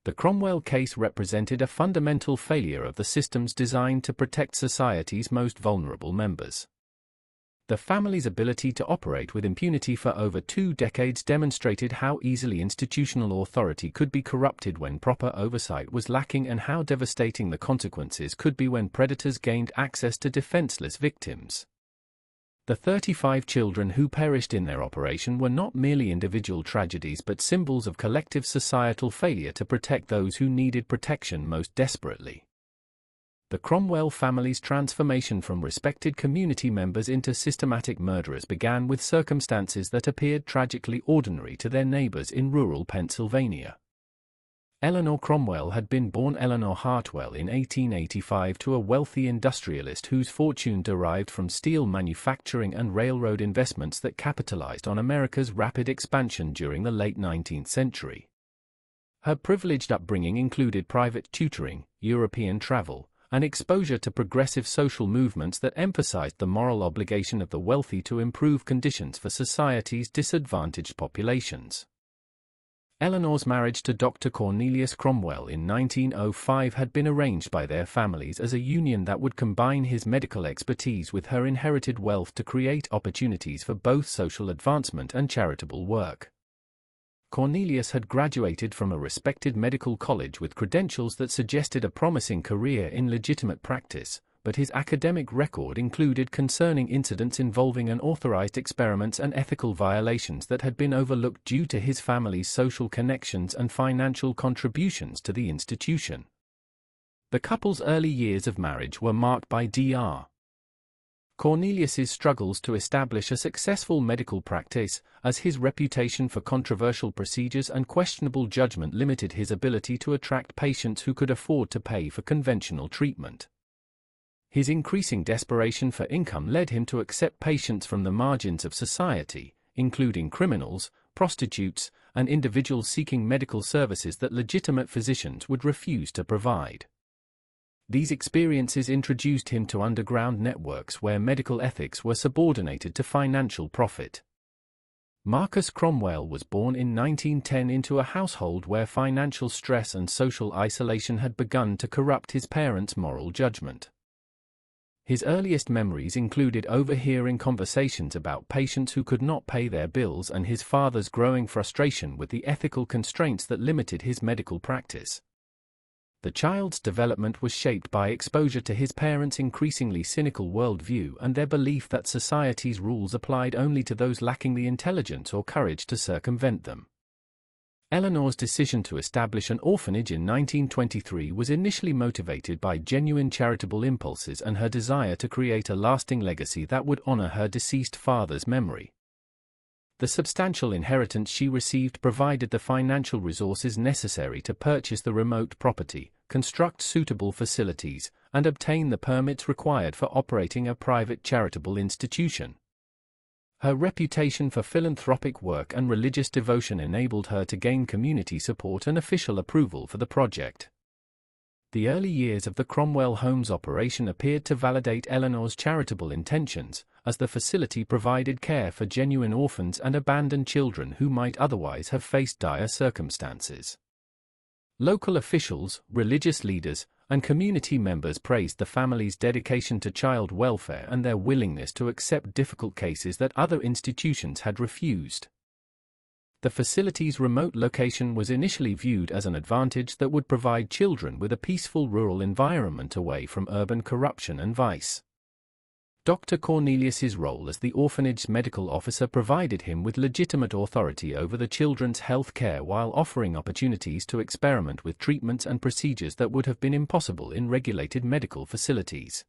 The Cromwell case represented a fundamental failure of the systems designed to protect society's most vulnerable members. The family's ability to operate with impunity for over 2 decades demonstrated how easily institutional authority could be corrupted when proper oversight was lacking and how devastating the consequences could be when predators gained access to defenseless victims. The 35 children who perished in their operation were not merely individual tragedies but symbols of collective societal failure to protect those who needed protection most desperately. The Cromwell family's transformation from respected community members into systematic murderers began with circumstances that appeared tragically ordinary to their neighbors in rural Pennsylvania. Eleanor Cromwell had been born Eleanor Hartwell in 1885 to a wealthy industrialist whose fortune derived from steel manufacturing and railroad investments that capitalized on America's rapid expansion during the late 19th century. Her privileged upbringing included private tutoring, European travel, and exposure to progressive social movements that emphasized the moral obligation of the wealthy to improve conditions for society's disadvantaged populations. Eleanor's marriage to Dr. Cornelius Cromwell in 1905 had been arranged by their families as a union that would combine his medical expertise with her inherited wealth to create opportunities for both social advancement and charitable work. Cornelius had graduated from a respected medical college with credentials that suggested a promising career in legitimate practice, but his academic record included concerning incidents involving unauthorized experiments and ethical violations that had been overlooked due to his family's social connections and financial contributions to the institution. The couple's early years of marriage were marked by Dr. Cornelius's struggles to establish a successful medical practice, as his reputation for controversial procedures and questionable judgment limited his ability to attract patients who could afford to pay for conventional treatment. His increasing desperation for income led him to accept patients from the margins of society, including criminals, prostitutes, and individuals seeking medical services that legitimate physicians would refuse to provide. These experiences introduced him to underground networks where medical ethics were subordinated to financial profit. Marcus Cromwell was born in 1910 into a household where financial stress and social isolation had begun to corrupt his parents' moral judgment. His earliest memories included overhearing conversations about patients who could not pay their bills and his father's growing frustration with the ethical constraints that limited his medical practice. The child's development was shaped by exposure to his parents' increasingly cynical worldview and their belief that society's rules applied only to those lacking the intelligence or courage to circumvent them. Eleanor's decision to establish an orphanage in 1923 was initially motivated by genuine charitable impulses and her desire to create a lasting legacy that would honor her deceased father's memory. The substantial inheritance she received provided the financial resources necessary to purchase the remote property, construct suitable facilities, and obtain the permits required for operating a private charitable institution. Her reputation for philanthropic work and religious devotion enabled her to gain community support and official approval for the project. The early years of the Cromwell Homes operation appeared to validate Eleanor's charitable intentions, as the facility provided care for genuine orphans and abandoned children who might otherwise have faced dire circumstances. Local officials, religious leaders, and community members praised the family's dedication to child welfare and their willingness to accept difficult cases that other institutions had refused. The facility's remote location was initially viewed as an advantage that would provide children with a peaceful rural environment away from urban corruption and vice. Dr. Cornelius's role as the orphanage's medical officer provided him with legitimate authority over the children's health care while offering opportunities to experiment with treatments and procedures that would have been impossible in regulated medical facilities.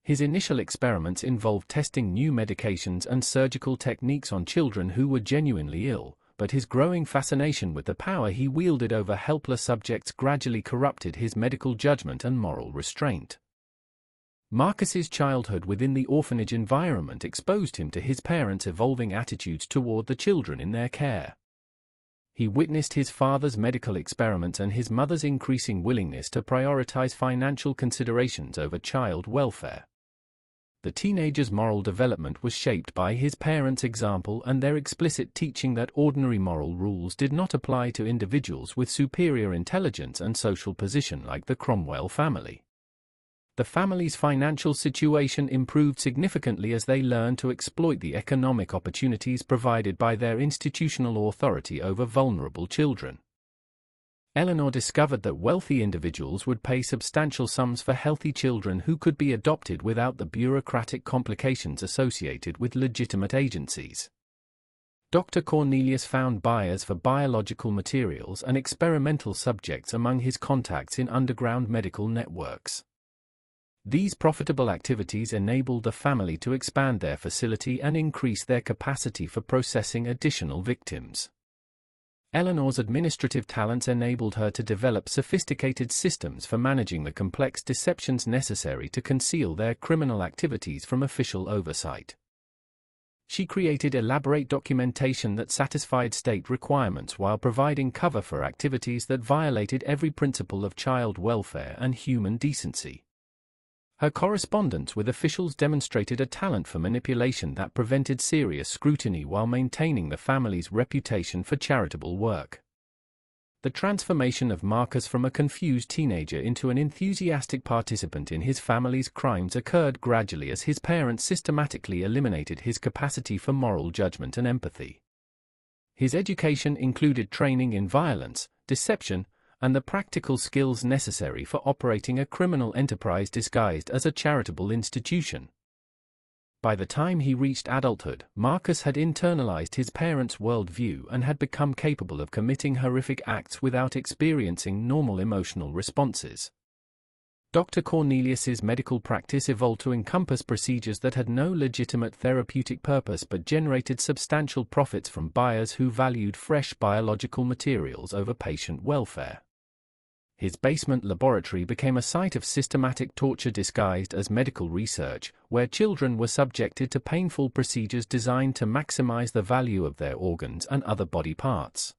His initial experiments involved testing new medications and surgical techniques on children who were genuinely ill, but his growing fascination with the power he wielded over helpless subjects gradually corrupted his medical judgment and moral restraint. Marcus's childhood within the orphanage environment exposed him to his parents' evolving attitudes toward the children in their care. He witnessed his father's medical experiments and his mother's increasing willingness to prioritize financial considerations over child welfare. The teenager's moral development was shaped by his parents' example and their explicit teaching that ordinary moral rules did not apply to individuals with superior intelligence and social position like the Cromwell family. The family's financial situation improved significantly as they learned to exploit the economic opportunities provided by their institutional authority over vulnerable children. Eleanor discovered that wealthy individuals would pay substantial sums for healthy children who could be adopted without the bureaucratic complications associated with legitimate agencies. Dr. Cornelius found buyers for biological materials and experimental subjects among his contacts in underground medical networks. These profitable activities enabled the family to expand their facility and increase their capacity for processing additional victims. Eleanor's administrative talents enabled her to develop sophisticated systems for managing the complex deceptions necessary to conceal their criminal activities from official oversight. She created elaborate documentation that satisfied state requirements while providing cover for activities that violated every principle of child welfare and human decency. Her correspondence with officials demonstrated a talent for manipulation that prevented serious scrutiny while maintaining the family's reputation for charitable work. The transformation of Marcus from a confused teenager into an enthusiastic participant in his family's crimes occurred gradually as his parents systematically eliminated his capacity for moral judgment and empathy. His education included training in violence, deception, and the practical skills necessary for operating a criminal enterprise disguised as a charitable institution. By the time he reached adulthood, Marcus had internalized his parents' worldview and had become capable of committing horrific acts without experiencing normal emotional responses. Dr. Cornelius's medical practice evolved to encompass procedures that had no legitimate therapeutic purpose but generated substantial profits from buyers who valued fresh biological materials over patient welfare. His basement laboratory became a site of systematic torture disguised as medical research, where children were subjected to painful procedures designed to maximize the value of their organs and other body parts.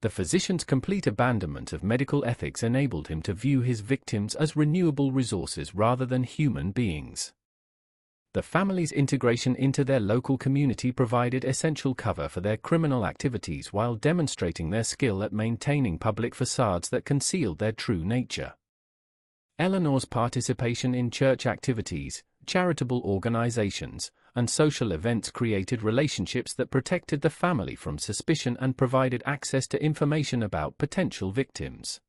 The physician's complete abandonment of medical ethics enabled him to view his victims as renewable resources rather than human beings. The family's integration into their local community provided essential cover for their criminal activities while demonstrating their skill at maintaining public facades that concealed their true nature. Eleanor's participation in church activities, charitable organizations, and social events created relationships that protected the family from suspicion and provided access to information about potential victims.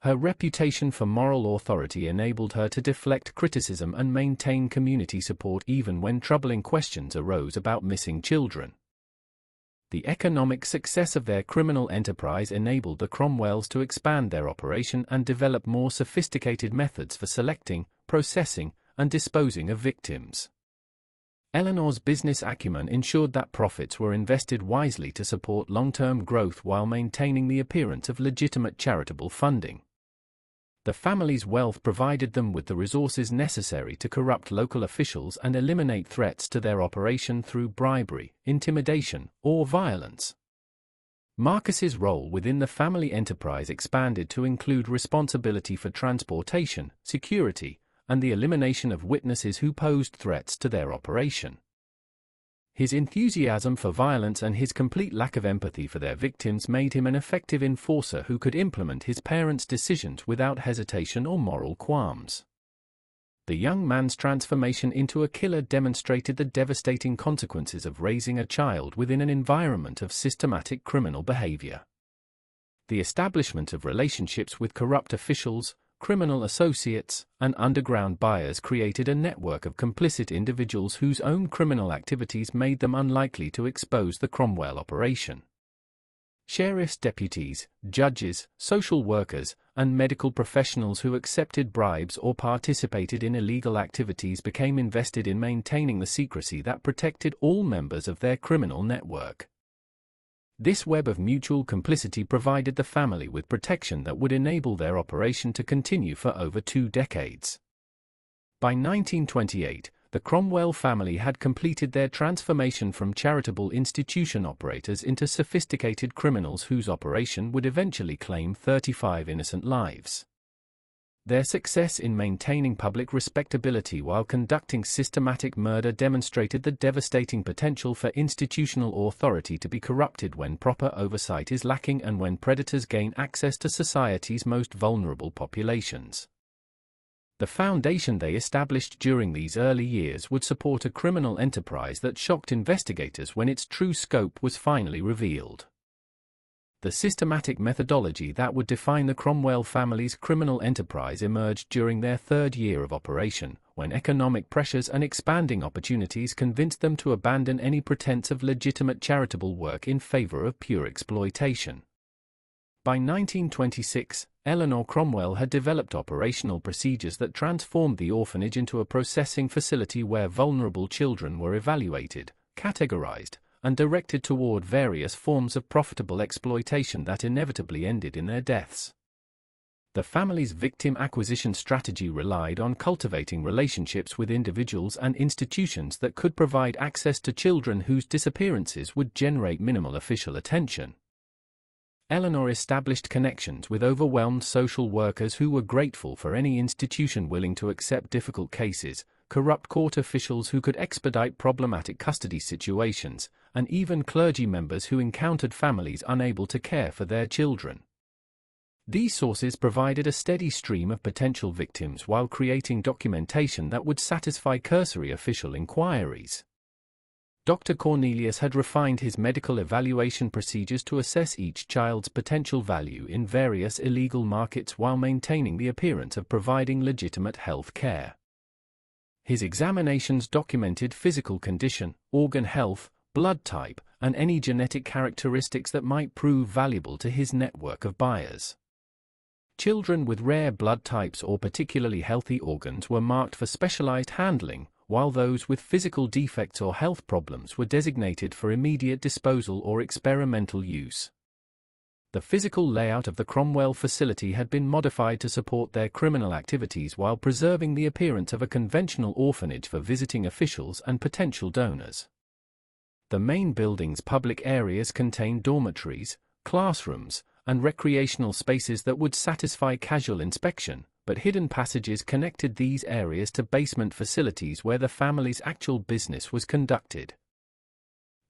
Her reputation for moral authority enabled her to deflect criticism and maintain community support even when troubling questions arose about missing children. The economic success of their criminal enterprise enabled the Cromwells to expand their operation and develop more sophisticated methods for selecting, processing, and disposing of victims. Eleanor's business acumen ensured that profits were invested wisely to support long-term growth while maintaining the appearance of legitimate charitable funding. The family's wealth provided them with the resources necessary to corrupt local officials and eliminate threats to their operation through bribery, intimidation, or violence. Marcus's role within the family enterprise expanded to include responsibility for transportation, security, and the elimination of witnesses who posed threats to their operation. His enthusiasm for violence and his complete lack of empathy for their victims made him an effective enforcer who could implement his parents' decisions without hesitation or moral qualms. The young man's transformation into a killer demonstrated the devastating consequences of raising a child within an environment of systematic criminal behavior. The establishment of relationships with corrupt officials, criminal associates, and underground buyers created a network of complicit individuals whose own criminal activities made them unlikely to expose the Cromwell operation. Sheriff's deputies, judges, social workers, and medical professionals who accepted bribes or participated in illegal activities became invested in maintaining the secrecy that protected all members of their criminal network. This web of mutual complicity provided the family with protection that would enable their operation to continue for over 2 decades. By 1928, the Cromwell family had completed their transformation from charitable institution operators into sophisticated criminals whose operation would eventually claim 35 innocent lives. Their success in maintaining public respectability while conducting systematic murder demonstrated the devastating potential for institutional authority to be corrupted when proper oversight is lacking and when predators gain access to society's most vulnerable populations. The foundation they established during these early years would support a criminal enterprise that shocked investigators when its true scope was finally revealed. The systematic methodology that would define the Cromwell family's criminal enterprise emerged during their third year of operation, when economic pressures and expanding opportunities convinced them to abandon any pretense of legitimate charitable work in favor of pure exploitation. By 1926, Eleanor Cromwell had developed operational procedures that transformed the orphanage into a processing facility where vulnerable children were evaluated, categorized, and directed toward various forms of profitable exploitation that inevitably ended in their deaths. The family's victim acquisition strategy relied on cultivating relationships with individuals and institutions that could provide access to children whose disappearances would generate minimal official attention. Eleanor established connections with overwhelmed social workers who were grateful for any institution willing to accept difficult cases, corrupt court officials who could expedite problematic custody situations, and even clergy members who encountered families unable to care for their children. These sources provided a steady stream of potential victims while creating documentation that would satisfy cursory official inquiries. Dr. Cornelius had refined his medical evaluation procedures to assess each child's potential value in various illegal markets while maintaining the appearance of providing legitimate health care. His examinations documented physical condition, organ health, blood type, and any genetic characteristics that might prove valuable to his network of buyers. Children with rare blood types or particularly healthy organs were marked for specialized handling, while those with physical defects or health problems were designated for immediate disposal or experimental use. The physical layout of the Cromwell facility had been modified to support their criminal activities while preserving the appearance of a conventional orphanage for visiting officials and potential donors. The main building's public areas contained dormitories, classrooms, and recreational spaces that would satisfy casual inspection, but hidden passages connected these areas to basement facilities where the family's actual business was conducted.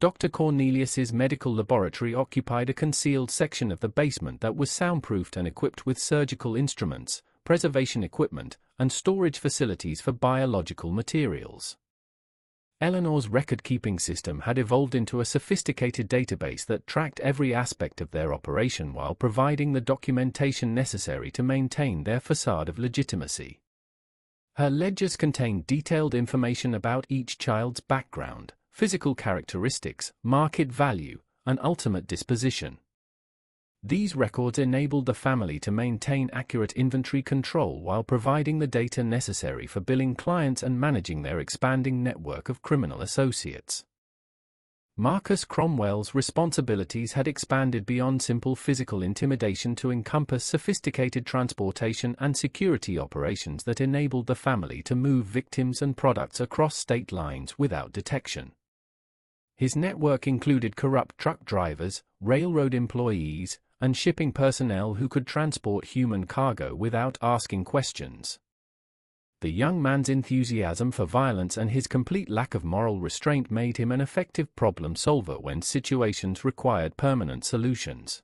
Dr. Cornelius's medical laboratory occupied a concealed section of the basement that was soundproofed and equipped with surgical instruments, preservation equipment, and storage facilities for biological materials. Eleanor's record-keeping system had evolved into a sophisticated database that tracked every aspect of their operation while providing the documentation necessary to maintain their facade of legitimacy. Her ledgers contained detailed information about each child's background, physical characteristics, market value, and ultimate disposition. These records enabled the family to maintain accurate inventory control while providing the data necessary for billing clients and managing their expanding network of criminal associates. Marcus Cromwell's responsibilities had expanded beyond simple physical intimidation to encompass sophisticated transportation and security operations that enabled the family to move victims and products across state lines without detection. His network included corrupt truck drivers, railroad employees, and shipping personnel who could transport human cargo without asking questions. The young man's enthusiasm for violence and his complete lack of moral restraint made him an effective problem solver when situations required permanent solutions.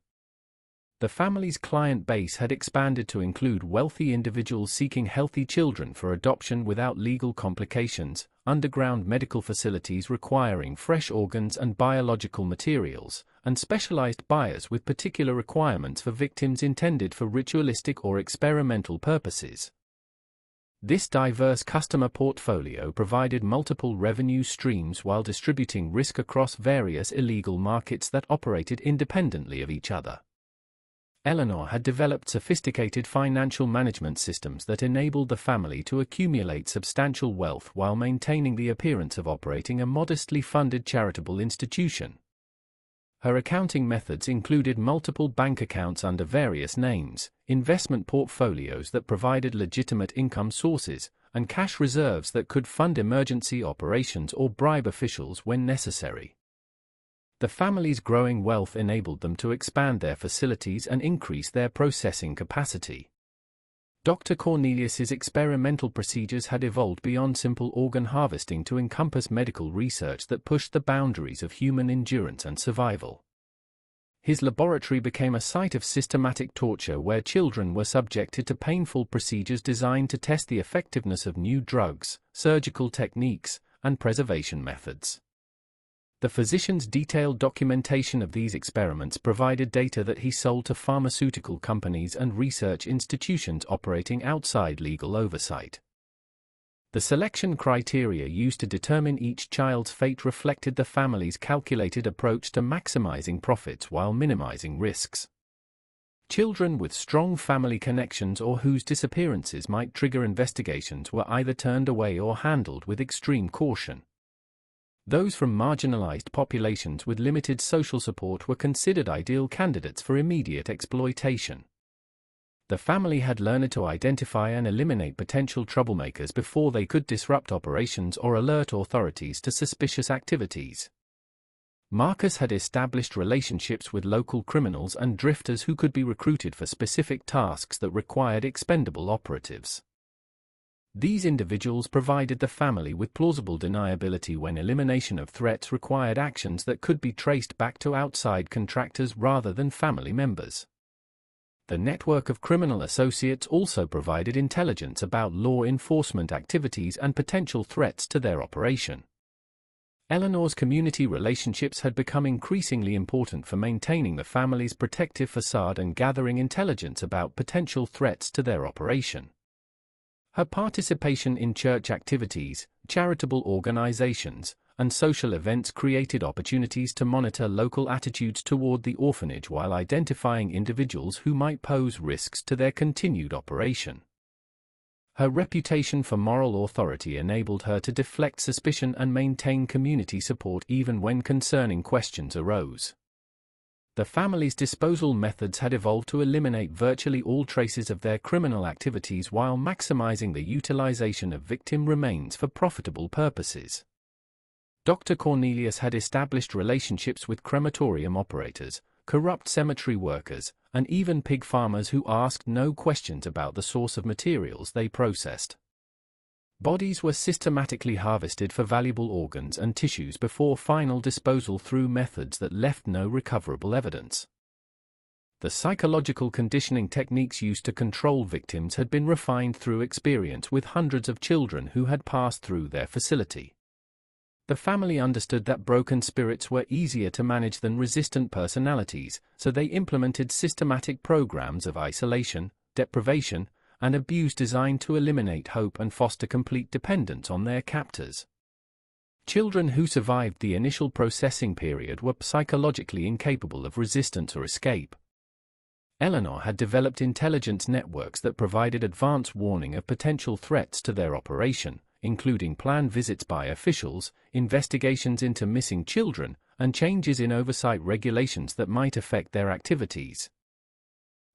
The family's client base had expanded to include wealthy individuals seeking healthy children for adoption without legal complications, underground medical facilities requiring fresh organs and biological materials, and specialized buyers with particular requirements for victims intended for ritualistic or experimental purposes. This diverse customer portfolio provided multiple revenue streams while distributing risk across various illegal markets that operated independently of each other. Eleanor had developed sophisticated financial management systems that enabled the family to accumulate substantial wealth while maintaining the appearance of operating a modestly funded charitable institution. Her accounting methods included multiple bank accounts under various names, investment portfolios that provided legitimate income sources, and cash reserves that could fund emergency operations or bribe officials when necessary. The family's growing wealth enabled them to expand their facilities and increase their processing capacity. Dr. Cornelius's experimental procedures had evolved beyond simple organ harvesting to encompass medical research that pushed the boundaries of human endurance and survival. His laboratory became a site of systematic torture where children were subjected to painful procedures designed to test the effectiveness of new drugs, surgical techniques, and preservation methods. The physician's detailed documentation of these experiments provided data that he sold to pharmaceutical companies and research institutions operating outside legal oversight. The selection criteria used to determine each child's fate reflected the family's calculated approach to maximizing profits while minimizing risks. Children with strong family connections or whose disappearances might trigger investigations were either turned away or handled with extreme caution. Those from marginalized populations with limited social support were considered ideal candidates for immediate exploitation. The family had learned to identify and eliminate potential troublemakers before they could disrupt operations or alert authorities to suspicious activities. Marcus had established relationships with local criminals and drifters who could be recruited for specific tasks that required expendable operatives. These individuals provided the family with plausible deniability when elimination of threats required actions that could be traced back to outside contractors rather than family members. The network of criminal associates also provided intelligence about law enforcement activities and potential threats to their operation. Eleanor's community relationships had become increasingly important for maintaining the family's protective facade and gathering intelligence about potential threats to their operation. Her participation in church activities, charitable organizations, and social events created opportunities to monitor local attitudes toward the orphanage while identifying individuals who might pose risks to their continued operation. Her reputation for moral authority enabled her to deflect suspicion and maintain community support even when concerning questions arose. The family's disposal methods had evolved to eliminate virtually all traces of their criminal activities while maximizing the utilization of victim remains for profitable purposes. Dr. Cornelius had established relationships with crematorium operators, corrupt cemetery workers, and even pig farmers who asked no questions about the source of materials they processed. Bodies were systematically harvested for valuable organs and tissues before final disposal through methods that left no recoverable evidence. The psychological conditioning techniques used to control victims had been refined through experience with hundreds of children who had passed through their facility. The family understood that broken spirits were easier to manage than resistant personalities, so they implemented systematic programs of isolation, deprivation, and abuse designed to eliminate hope and foster complete dependence on their captors. Children who survived the initial processing period were psychologically incapable of resistance or escape. Eleanor had developed intelligence networks that provided advance warning of potential threats to their operation, including planned visits by officials, investigations into missing children, and changes in oversight regulations that might affect their activities.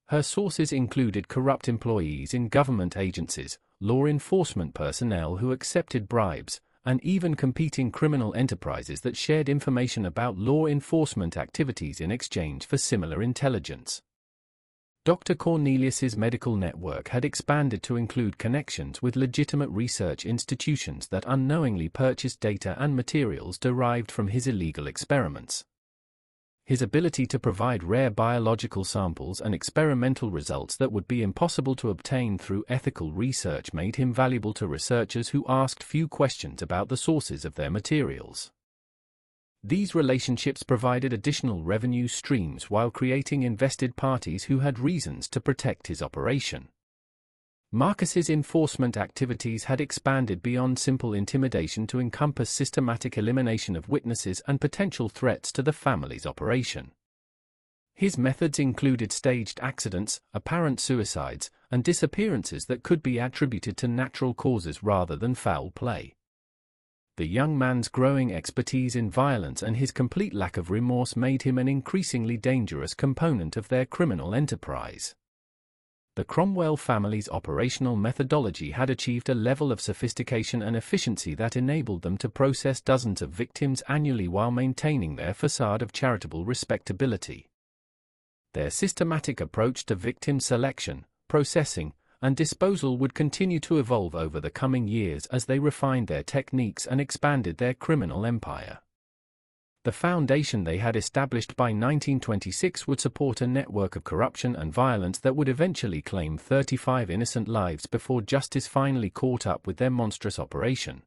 Her sources included corrupt employees in government agencies, law enforcement personnel who accepted bribes, and even competing criminal enterprises that shared information about law enforcement activities in exchange for similar intelligence. Dr. Cornelius's medical network had expanded to include connections with legitimate research institutions that unknowingly purchased data and materials derived from his illegal experiments. His ability to provide rare biological samples and experimental results that would be impossible to obtain through ethical research made him valuable to researchers who asked few questions about the sources of their materials. These relationships provided additional revenue streams while creating invested parties who had reasons to protect his operation. Marcus's enforcement activities had expanded beyond simple intimidation to encompass systematic elimination of witnesses and potential threats to the family's operation. His methods included staged accidents, apparent suicides, and disappearances that could be attributed to natural causes rather than foul play. The young man's growing expertise in violence and his complete lack of remorse made him an increasingly dangerous component of their criminal enterprise. The Cromwell family's operational methodology had achieved a level of sophistication and efficiency that enabled them to process dozens of victims annually while maintaining their facade of charitable respectability. Their systematic approach to victim selection, processing, and disposal would continue to evolve over the coming years as they refined their techniques and expanded their criminal empire. The foundation they had established by 1926 would support a network of corruption and violence that would eventually claim 35 innocent lives before justice finally caught up with their monstrous operation.